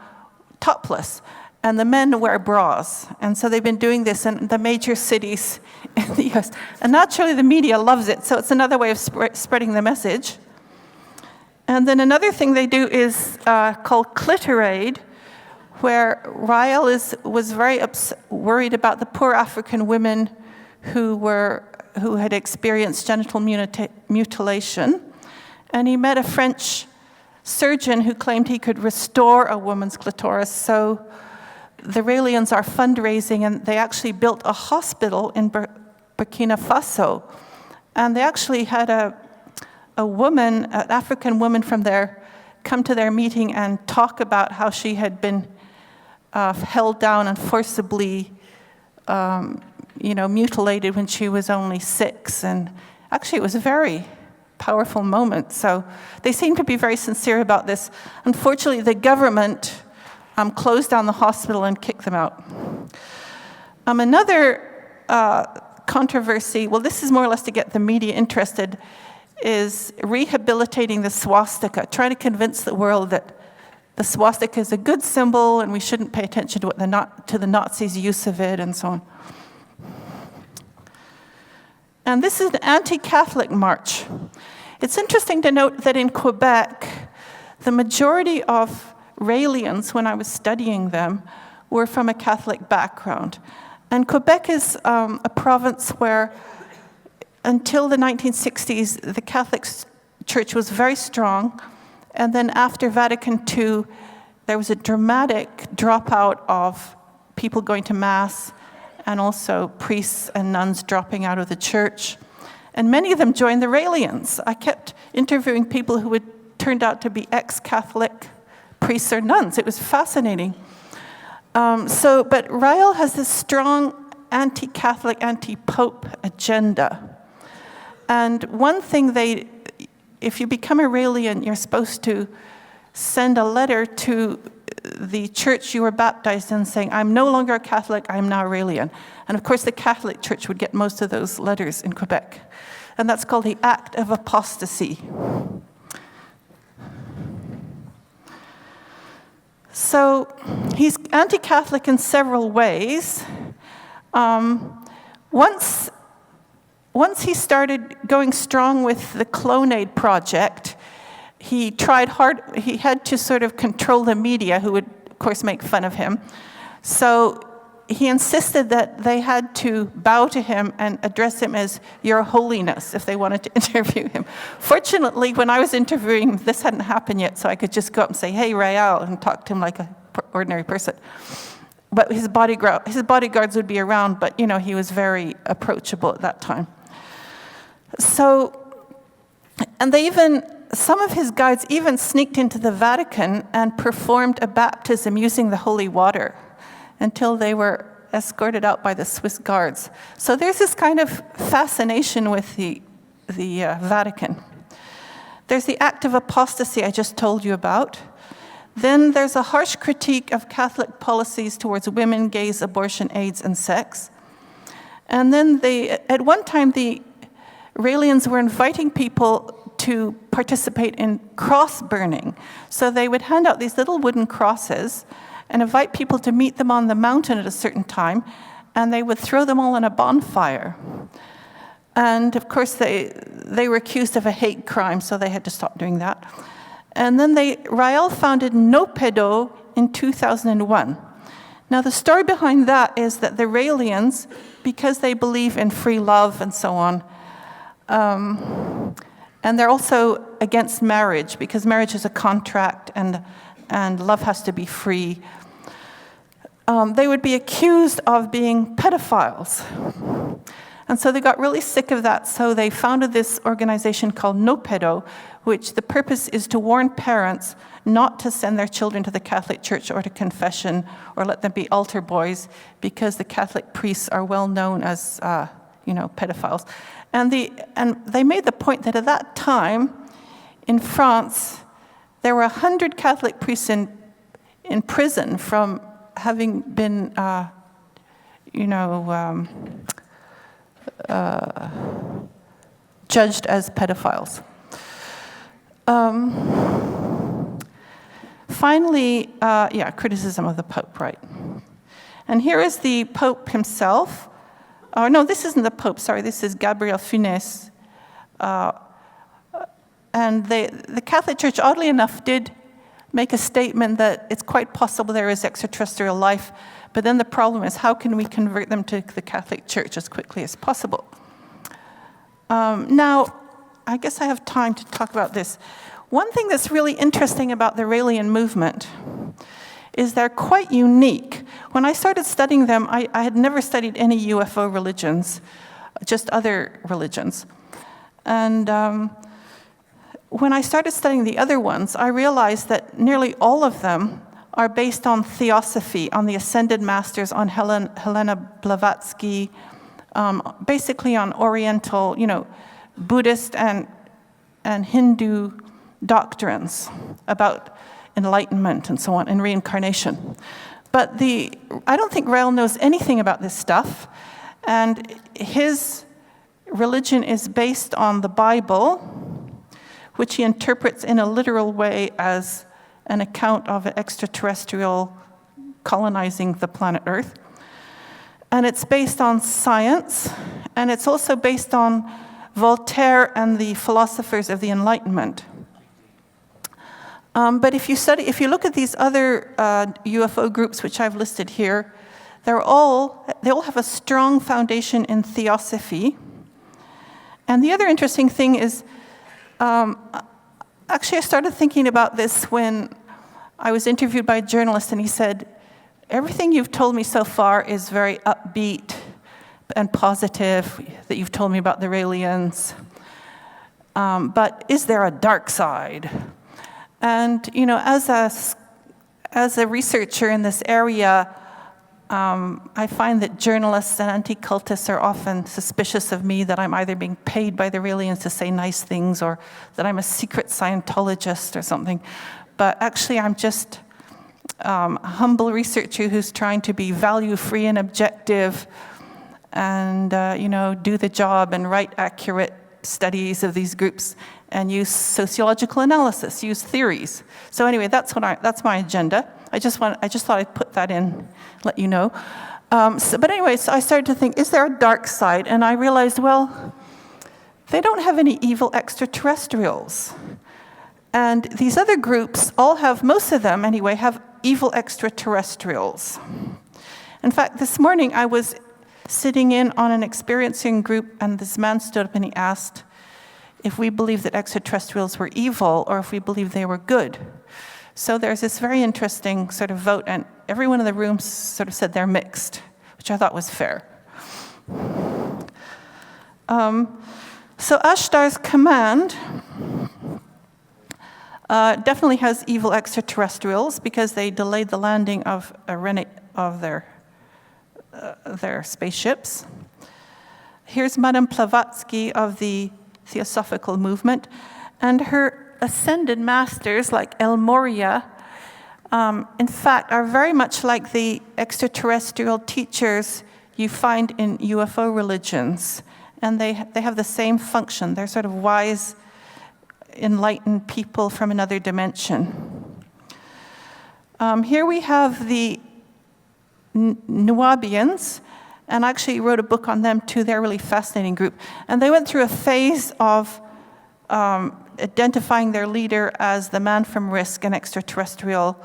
topless, and the men wear bras. And so they've been doing this in the major cities in the US. And naturally, the media loves it, so it's another way of spreading the message. And then another thing they do is called Clitorade, where Rael was very worried about the poor African women who had experienced genital mutilation. And he met a French surgeon who claimed he could restore a woman's clitoris. So the Raelians are fundraising, and they actually built a hospital Burkina Faso. And they actually had a woman, an African woman from there, come to their meeting and talk about how she had been held down and forcibly mutilated when she was only 6. And actually, it was a very powerful moment. So they seem to be very sincere about this. Unfortunately, the government closed down the hospital and kicked them out. Another controversy, well, this is more or less to get the media interested, is rehabilitating the swastika, trying to convince the world that the swastika is a good symbol and we shouldn't pay attention to the Nazis' use of it and so on. And this is an anti-Catholic march. It's interesting to note that in Quebec, the majority of Raelians, when I was studying them, were from a Catholic background. And Quebec is a province where, until the 1960s, the Catholic Church was very strong. And then after Vatican II, there was a dramatic dropout of people going to Mass, and also priests and nuns dropping out of the church. And many of them joined the Raelians. I kept interviewing people who had turned out to be ex-Catholic priests or nuns. It was fascinating. But Raël has this strong anti-Catholic, anti-Pope agenda. And one thing if you become a Raelian, you're supposed to send a letter to the church you were baptized in saying, I'm no longer a Catholic, I'm now Raelian. And of course, the Catholic Church would get most of those letters in Quebec. And that's called the Act of Apostasy. So he's anti-Catholic in several ways. Once he started going strong with the Clonade project, he tried hard. He had to sort of control the media, who would, of course, make fun of him. So he insisted that they had to bow to him and address him as Your Holiness if they wanted to interview him. Fortunately, when I was interviewing him, this hadn't happened yet, so I could just go up and say, hey, Rael, and talk to him like an ordinary person. But his bodyguards would be around, but he was very approachable at that time. So, and some of his guides even sneaked into the Vatican and performed a baptism using the holy water until they were escorted out by the Swiss guards. So there's this kind of fascination with the Vatican. There's the act of apostasy I just told you about. Then there's a harsh critique of Catholic policies towards women, gays, abortion, AIDS, and sex. And then at one time, the Raelians were inviting people to participate in cross burning. So they would hand out these little wooden crosses and invite people to meet them on the mountain at a certain time, and they would throw them all in a bonfire. And of course, they were accused of a hate crime, so they had to stop doing that. And then Raël founded No Pedo in 2001. Now, the story behind that is that the Raelians, because they believe in free love and so on, and they're also against marriage, because marriage is a contract and love has to be free. They would be accused of being pedophiles. And so they got really sick of that, so they founded this organization called No Pedo, which the purpose is to warn parents not to send their children to the Catholic Church or to confession or let them be altar boys, because the Catholic priests are well known as pedophiles. And they made the point that at that time, in France, there were 100 Catholic priests in prison from having been, judged as pedophiles. Finally, criticism of the Pope, right? And here is the Pope himself. Oh, no, this isn't the Pope, sorry, this is Gabriel Funes. And the Catholic Church, oddly enough, did make a statement that it's quite possible there is extraterrestrial life, but then the problem is, how can we convert them to the Catholic Church as quickly as possible? Now, I guess I have time to talk about this. One thing that's really interesting about the Raelian movement is they're quite unique. When I started studying them, I had never studied any UFO religions. just other religions. And when I started studying the other ones, I realized that nearly all of them are based on theosophy, on the ascended masters, on Helena Blavatsky, basically on Oriental, Buddhist and Hindu doctrines about enlightenment and so on, and reincarnation. But I don't think Rael knows anything about this stuff, and his religion is based on the Bible, which he interprets in a literal way as an account of an extraterrestrial colonizing the planet Earth. And it's based on science, and it's also based on Voltaire and the philosophers of the Enlightenment. But if you look at these other UFO groups, which I've listed here, they all have a strong foundation in theosophy. And the other interesting thing is, actually I started thinking about this when I was interviewed by a journalist, and he said, everything you've told me so far is very upbeat and positive, that you've told me about the Raelians. But is there a dark side? And, as a researcher in this area, I find that journalists and anti-cultists are often suspicious of me, that I'm either being paid by the Raelians to say nice things, or that I'm a secret Scientologist or something. But actually, I'm just a humble researcher who's trying to be value-free and objective, and do the job and write accurate studies of these groups and use sociological analysis, use theories. So anyway, that's my agenda. I just thought I'd put that in, let you know. But anyway, so I started to think, is there a dark side? And I realized, well, they don't have any evil extraterrestrials. And these other groups all have, most of them anyway, have evil extraterrestrials. In fact, this morning I was sitting in on an experiencing group, and this man stood up and he asked if we believed that extraterrestrials were evil or if we believed they were good. So there's this very interesting sort of vote, and everyone in the room sort of said they're mixed, which I thought was fair. So Ashtar's command definitely has evil extraterrestrials, because they delayed the landing of their spaceships. Here's Madame Blavatsky of the Theosophical Movement, and her ascended masters, like El Morya, in fact, are very much like the extraterrestrial teachers you find in UFO religions, and they have the same function. They're sort of wise, enlightened people from another dimension. Here we have the Nubians, and I actually wrote a book on them too. They're a really fascinating group. And they went through a phase of identifying their leader as the man from Risk, an extraterrestrial,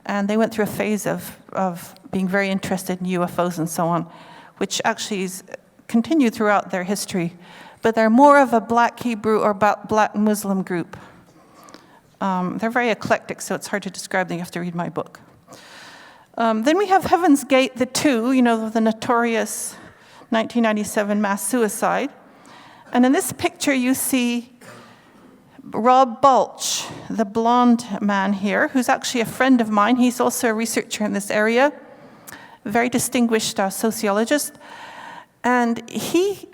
and they went through a phase of being very interested in UFOs and so on, which actually is continued throughout their history. But they're more of a black Hebrew or black Muslim group. They're very eclectic, so it's hard to describe them. You have to read my book. Then we have Heaven's Gate, the two, the notorious 1997 mass suicide. And in this picture, you see Rob Balch, the blonde man here, who's actually a friend of mine. He's also a researcher in this area, a very distinguished sociologist. And he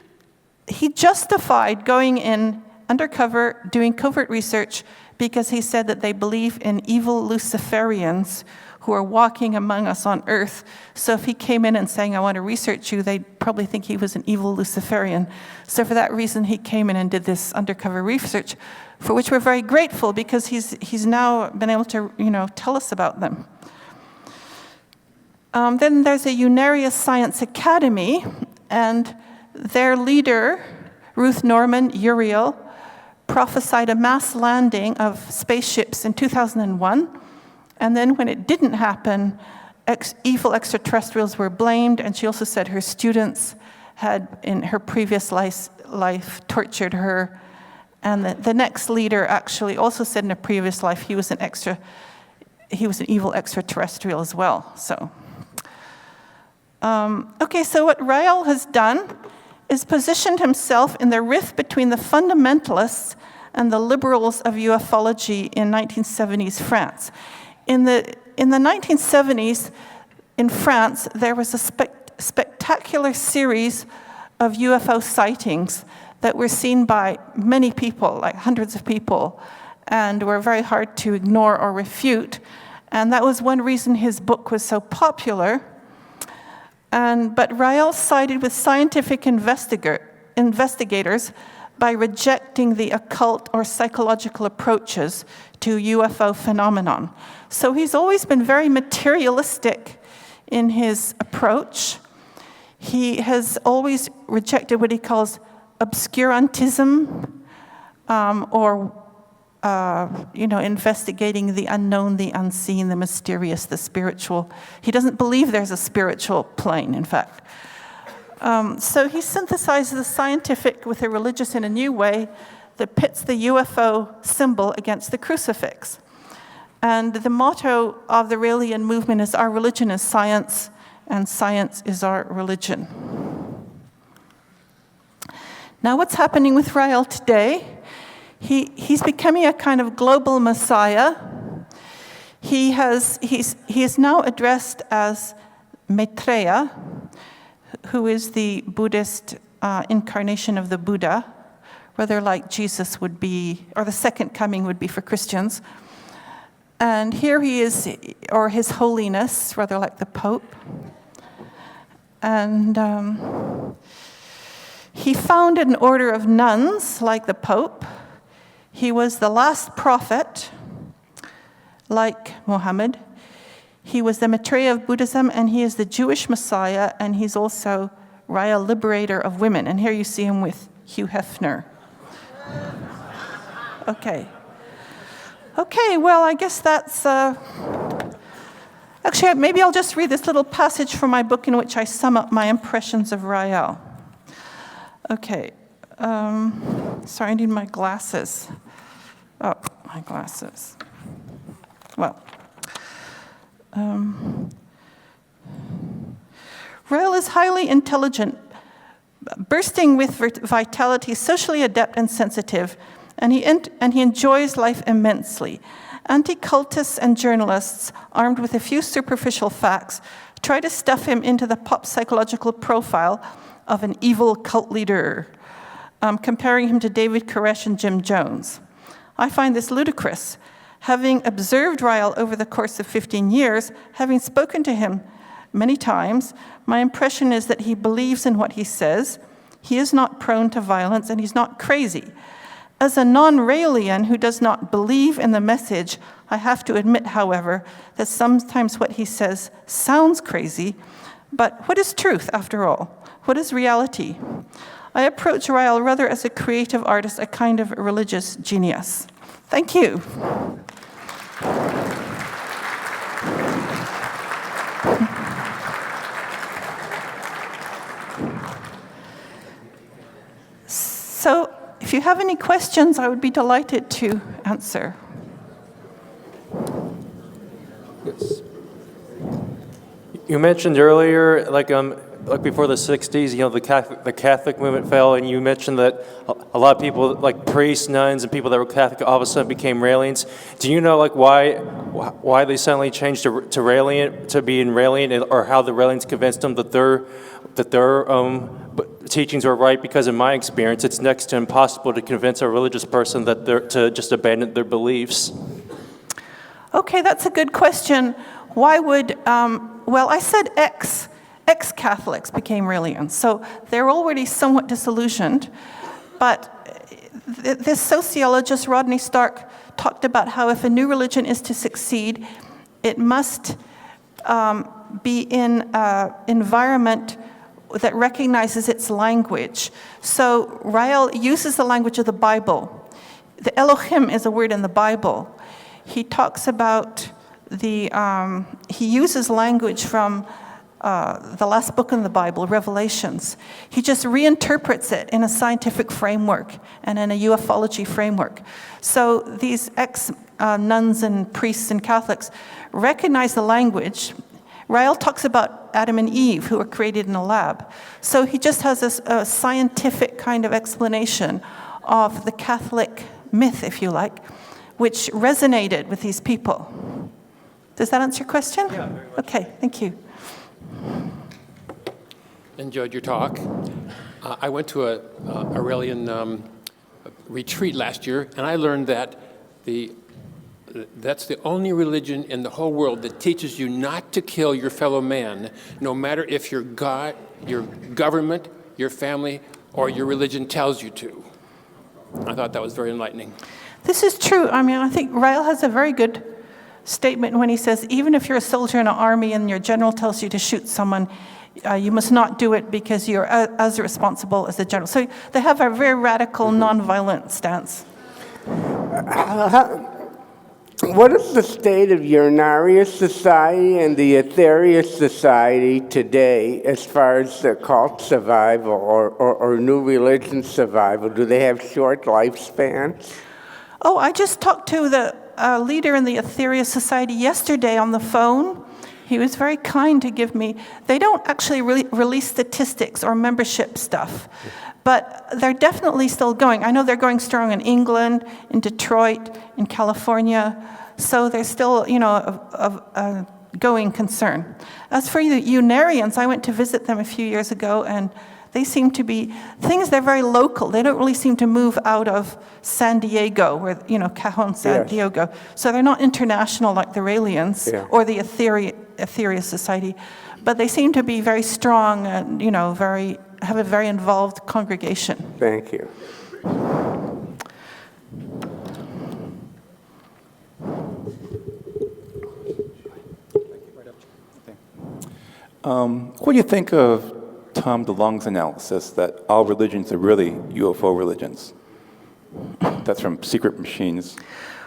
justified going in undercover, doing covert research, because he said that they believe in evil Luciferians who are walking among us on Earth. So if he came in and saying, I want to research you, they'd probably think he was an evil Luciferian. So for that reason, he came in and did this undercover research, for which we're very grateful, because he's now been able to, tell us about them. Then there's a Unarius Science Academy, and their leader, Ruth Norman, Uriel, prophesied a mass landing of spaceships in 2001. And then when it didn't happen, evil extraterrestrials were blamed, and she also said her students had, in her previous life, tortured her. And the next leader actually also said in a previous life he was an evil extraterrestrial as well. So, okay, so what Rael has done has positioned himself in the rift between the fundamentalists and the liberals of ufology in 1970s France. In the 1970s in France, there was a spectacular series of UFO sightings that were seen by many people, like hundreds of people, and were very hard to ignore or refute. And that was one reason his book was so popular. But Raël sided with scientific investigators by rejecting the occult or psychological approaches to UFO phenomenon. So he's always been very materialistic in his approach. He has always rejected what he calls obscurantism, investigating the unknown, the unseen, the mysterious, the spiritual. He doesn't believe there's a spiritual plane, in fact. So he synthesizes the scientific with the religious in a new way that pits the UFO symbol against the crucifix. And the motto of the Raelian movement is, "Our religion is science, and science is our religion." Now what's happening with Raël today? He's becoming a kind of global messiah. He is now addressed as Maitreya, who is the Buddhist incarnation of the Buddha, rather like Jesus would be, or the second coming would be for Christians. And here he is, or His Holiness, rather like the Pope. And he founded an order of nuns, like the Pope. He was the last prophet, like Muhammad. He was the Maitreya of Buddhism, and he is the Jewish Messiah, and he's also Rael, liberator of women. And here you see him with Hugh Hefner. Okay, well, I guess that's... Actually, maybe I'll just read this little passage from my book in which I sum up my impressions of Rael. Okay. Sorry, I need my glasses. Oh, my glasses. Well. Rael is highly intelligent, bursting with vitality, socially adept and sensitive, and he enjoys life immensely. Anti-cultists and journalists, armed with a few superficial facts, try to stuff him into the pop psychological profile of an evil cult leader, comparing him to David Koresh and Jim Jones. I find this ludicrous. Having observed Rael over the course of 15 years, having spoken to him many times, my impression is that he believes in what he says, he is not prone to violence, and he's not crazy. As a non-Raelian who does not believe in the message, I have to admit, however, that sometimes what he says sounds crazy, but what is truth, after all? What is reality? I approach Rael rather as a creative artist, a kind of religious genius. Thank you. So, if you have any questions, I would be delighted to answer. Yes. You mentioned earlier, like before the 60s, the Catholic movement fell, and you mentioned that a lot of people, like priests, nuns, and people that were Catholic, all of a sudden became Raelians. Do you know, why they suddenly changed to Raelian, to being Raelian, or how the Raelians convinced them that their teachings were right? Because in my experience, it's next to impossible to convince a religious person that to just abandon their beliefs. Okay, that's a good question. Why would, well, I said ex-Catholics became Raelians, so they're already somewhat disillusioned. But this sociologist, Rodney Stark, talked about how if a new religion is to succeed, it must be in an environment that recognizes its language. So Rael uses the language of the Bible. The Elohim is a word in the Bible. He talks about he uses language from the last book in the Bible, Revelations. He just reinterprets it in a scientific framework and in a ufology framework. So these ex-nuns and priests and Catholics recognize the language, Rael talks about Adam and Eve, who were created in a lab. So he just has a scientific kind of explanation of the Catholic myth, if you like, which resonated with these people. Does that answer your question? Yeah, very much. Okay, thank you. Enjoyed your talk. I went to a Raelian retreat last year, and I learned that that's the only religion in the whole world that teaches you not to kill your fellow man, no matter if your God, your government, your family, or your religion tells you to. I thought that was very enlightening. This is true. I mean, I think Rael has a very good statement when he says, even if you're a soldier in an army and your general tells you to shoot someone, you must not do it because you're as responsible as the general. So they have a very radical, nonviolent stance. What is the state of Urinarius Society and the Aetherius Society today as far as the cult survival or new religion survival? Do they have short lifespans? Oh, I just talked to the leader in the Aetherius Society yesterday on the phone. He was very kind to give me, they don't actually release statistics or membership stuff, but they're definitely still going. I know they're going strong in England, in Detroit, in California, so they're still, you know, a going concern. As for the Unarians, I went to visit them a few years ago, and they seem to be, they're very local. They don't really seem to move out of San Diego, where, you know, Cajon, San Diego. So they're not international like the Raelians or the Aetherius Society, but they seem to be very strong and, you know, have a very involved congregation. Thank you. What do you think of Tom DeLonge's analysis that all religions are really UFO religions? That's from Secret Machines.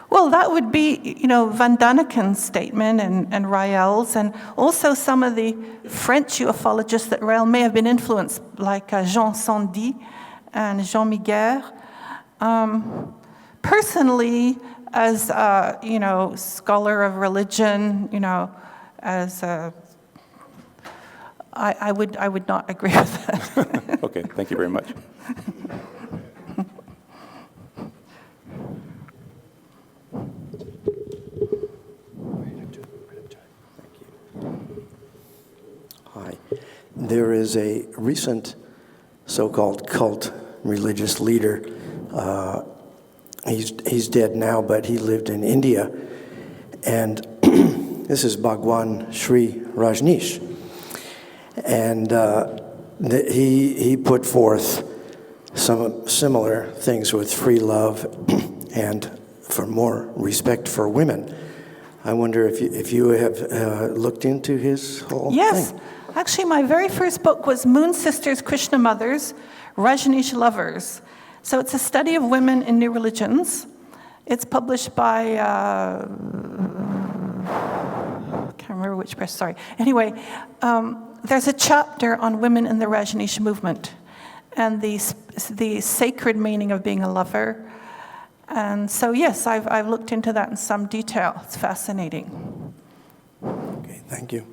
Well, that would be, you know, Van Daniken's statement and Rael's, and also some of the French ufologists that Rael may have been influenced, like Jean Sandy and Jean Miguel. Personally, as a, you know, scholar of religion, you know, as a, I would not agree with that. Okay, thank you very much. Hi. There is a recent so-called cult religious leader. He's dead now, but he lived in India. And this is Bhagwan Sri Rajneesh. And he put forth some similar things with free love and for more respect for women. I wonder if you have looked into his whole thing. Yes. Actually, my very first book was Moon Sisters, Krishna Mothers, Rajneesh Lovers. So it's a study of women in new religions. It's published by, I can't remember which press, sorry. Anyway, there's a chapter on women in the Rajneesh movement and the sacred meaning of being a lover. And so, yes, I've looked into that in some detail. It's fascinating. Okay, thank you.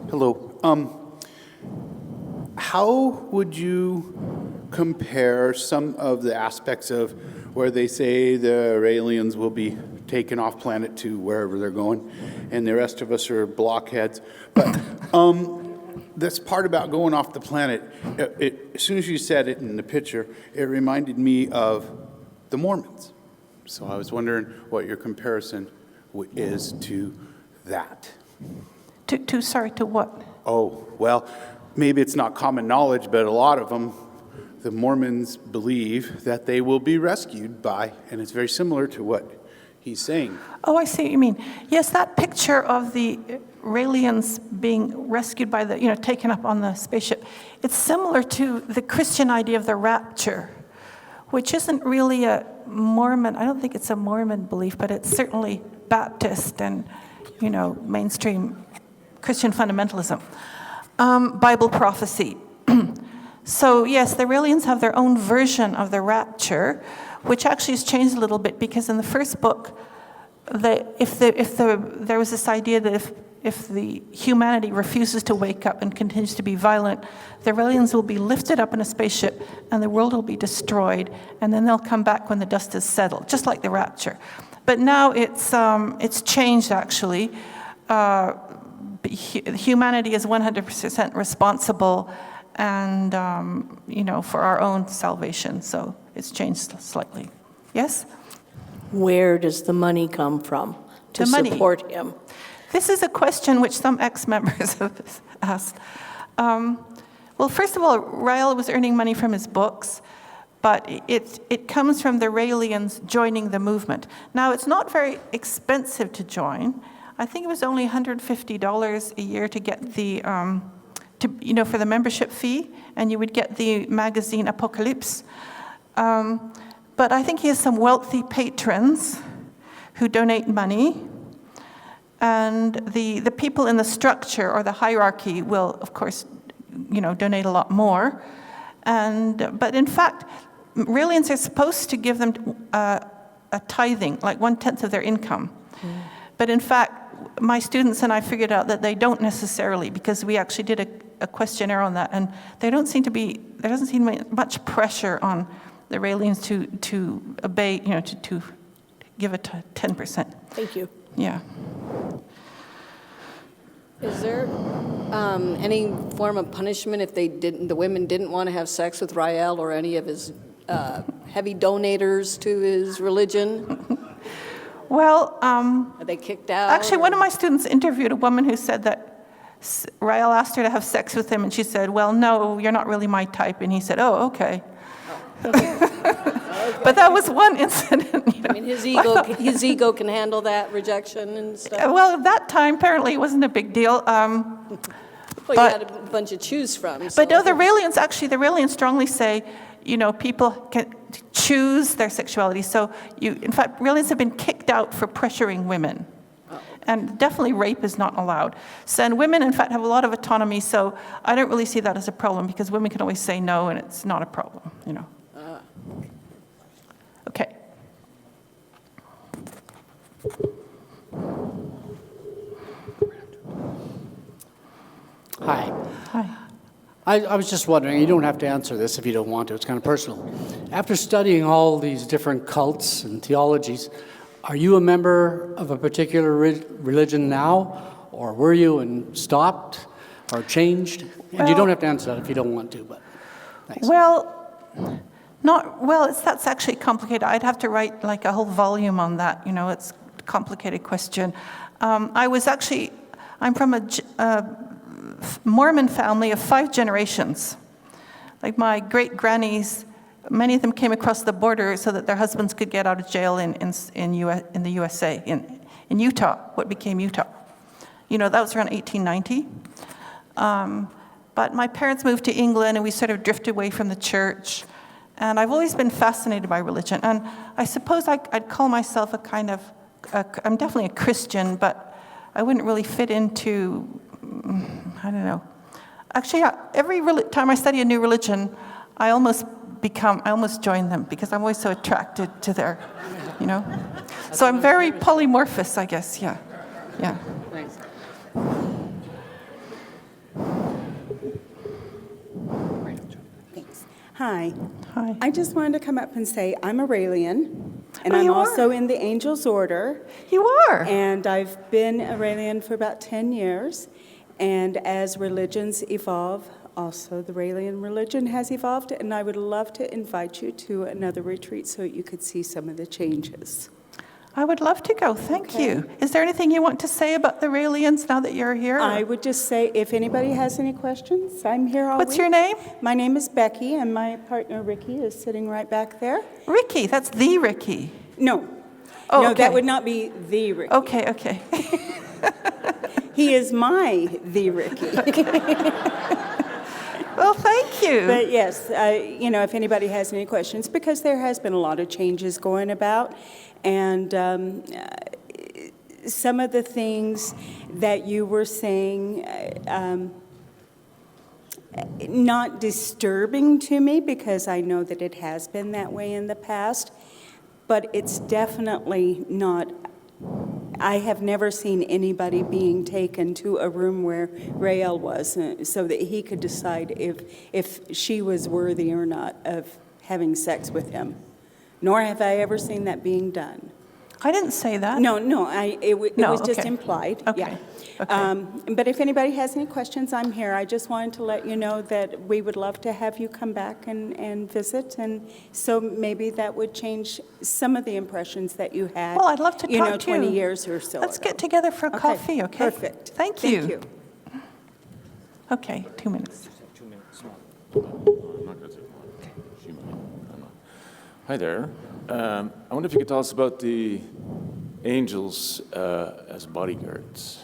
Hello. How would you compare some of the aspects of where they say the Raelians will be taken off planet to wherever they're going, and the rest of us are blockheads? But this part about going off the planet, as soon as you said it in the picture, it reminded me of the Mormons. So I was wondering what your comparison is to that. To what? Oh, well, maybe it's not common knowledge, but a lot of them, the Mormons believe that they will be rescued by, and it's very similar to what he's saying. Oh, I see what you mean. Yes, that picture of the Raelians being rescued by the, you know, taken up on the spaceship, it's similar to the Christian idea of the rapture, which isn't really a Mormon, I don't think it's a Mormon belief, but it's certainly Baptist and, you know, mainstream Christian fundamentalism. Bible prophecy. So yes, the Raelians have their own version of the rapture, which actually has changed a little bit, because in the first book, there was this idea that if the humanity refuses to wake up and continues to be violent, the Raelians will be lifted up in a spaceship and the world will be destroyed, and then they'll come back when the dust is settled, just like the rapture. But now it's changed, actually. Humanity is 100% responsible, and for our own salvation. So it's changed slightly. Yes? Where does the money come from to The money. support him? This is a question which some ex-members have asked. Well, first of all, Rael was earning money from his books, but it comes from the Raelians joining the movement. Now, it's not very expensive to join. I think it was only $150 a year to get the, for the membership fee, and you would get the magazine Apocalypse. But I think he has some wealthy patrons who donate money. And the people in the structure or the hierarchy will, of course, donate a lot more. But in fact, Raelians are supposed to give them a tithing, like 1/10 of their income. But in fact, my students and I figured out that they don't necessarily, because we actually did a questionnaire on that, and there doesn't seem to be much pressure on the Raelians to obey, to give 10%. Thank you. Yeah. Is there any form of punishment if the women didn't want to have sex with Rael or any of his heavy donators to his religion? Well, Are they kicked out? actually, one of my students interviewed a woman who said that Rael asked her to have sex with him, and she said, "Well, no, you're not really my type." And he said, "Oh, okay." But that was one incident. I mean, his ego can handle that rejection and stuff. Well, at that time, apparently, it wasn't a big deal. Well, you but- had a bunch to choose from. But no, the Raelians strongly say, people can choose their sexuality. So, in fact, Raelians have been kicked out for pressuring women. And definitely rape is not allowed. So, and women, in fact, have a lot of autonomy, so I don't really see that as a problem, because women can always say no, and it's not a problem, Okay. Hi. Hi. I was just wondering, you don't have to answer this if you don't want to, it's kind of personal. After studying all these different cults and theologies, are you a member of a particular religion now, or were you and stopped or changed? And you don't have to answer that if you don't want to, but thanks. That's actually complicated. I'd have to write like a whole volume on that. It's a complicated question. I'm from a Mormon family of 5 generations. Like my great-grannies, many of them came across the border so that their husbands could get out of jail in the USA, in Utah, what became Utah. That was around 1890. But my parents moved to England, and we sort of drifted away from the church. And I've always been fascinated by religion. And I suppose I'd call myself I'm definitely a Christian, but I wouldn't really fit into, I don't know. Actually, every time I study a new religion, I almost join them, because I'm always so attracted to their, So I'm very polymorphous, I guess, yeah. Thanks. Hi. Hi. I just wanted to come up and say I'm a Raelian, and Oh, I'm you also are? in the Angels Order. You are? And I've been a Raelian for about 10 years. And as religions evolve, also the Raelian religion has evolved, and I would love to invite you to another retreat so you could see some of the changes. I would love to go, thank you. Is there anything you want to say about the Raelians now that you're here? I would just say, if anybody has any questions, I'm here all What's week. your name? My name is Becky, and my partner Ricky is sitting right back there. Ricky, that's the Ricky. No. Oh, no, okay. that would not be the Ricky. Okay. He is my the Ricky. Well, thank you. But yes, if anybody has any questions, because there has been a lot of changes going about, and some of the things that you were saying, not disturbing to me, because I know that it has been that way in the past. but it's definitely not. I have never seen anybody being taken to a room where Rael was so that he could decide if she was worthy or not of having sex with him. Nor have I ever seen that being done. I didn't say that. No, it was just okay. implied. Okay. Yeah. Okay. But if anybody has any questions, I'm here. I just wanted to let you know that we would love to have you come back and visit, and so maybe that would change some of the impressions that you had. Well, I'd love to talk to you. 20 years or so Let's ago. get together for coffee, okay? Perfect. Thank you. Thank you. Okay, 2 minutes. Hi there. I wonder if you could tell us about the angels as bodyguards.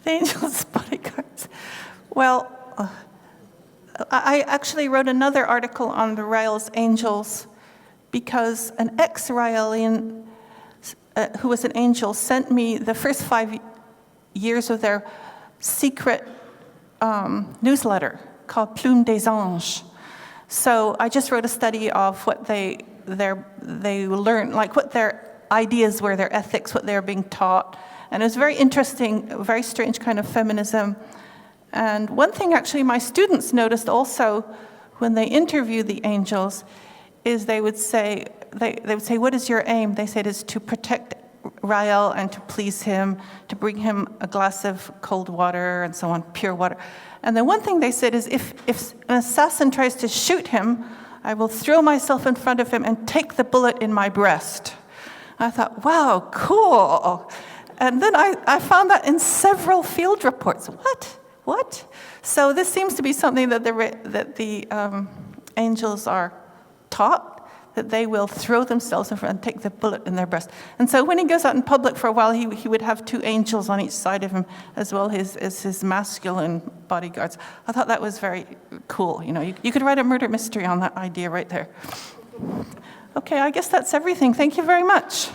The angels' bodyguards. Well, I actually wrote another article on the Rael's angels because an ex-Raelian who was an angel sent me the first 5 years of their secret newsletter called Plume des Anges. So I just wrote a study of what they learned, like what their ideas were, their ethics, what they were being taught. And it was very interesting, a very strange kind of feminism. And one thing actually my students noticed also when they interviewed the angels is they would say, what is your aim? They said it's to protect Rael and to please him, to bring him a glass of cold water and so on, pure water. And the one thing they said is if an assassin tries to shoot him, I will throw myself in front of him and take the bullet in my breast. I thought, wow, cool. And then I found that in several field reports. What? So this seems to be something that the angels are taught, that they will throw themselves in front and take the bullet in their breast. And so when he goes out in public for a while, he would have 2 angels on each side of him, as well as his masculine bodyguards. I thought that was very cool. You know, you could write a murder mystery on that idea right there. Okay, I guess that's everything. Thank you very much.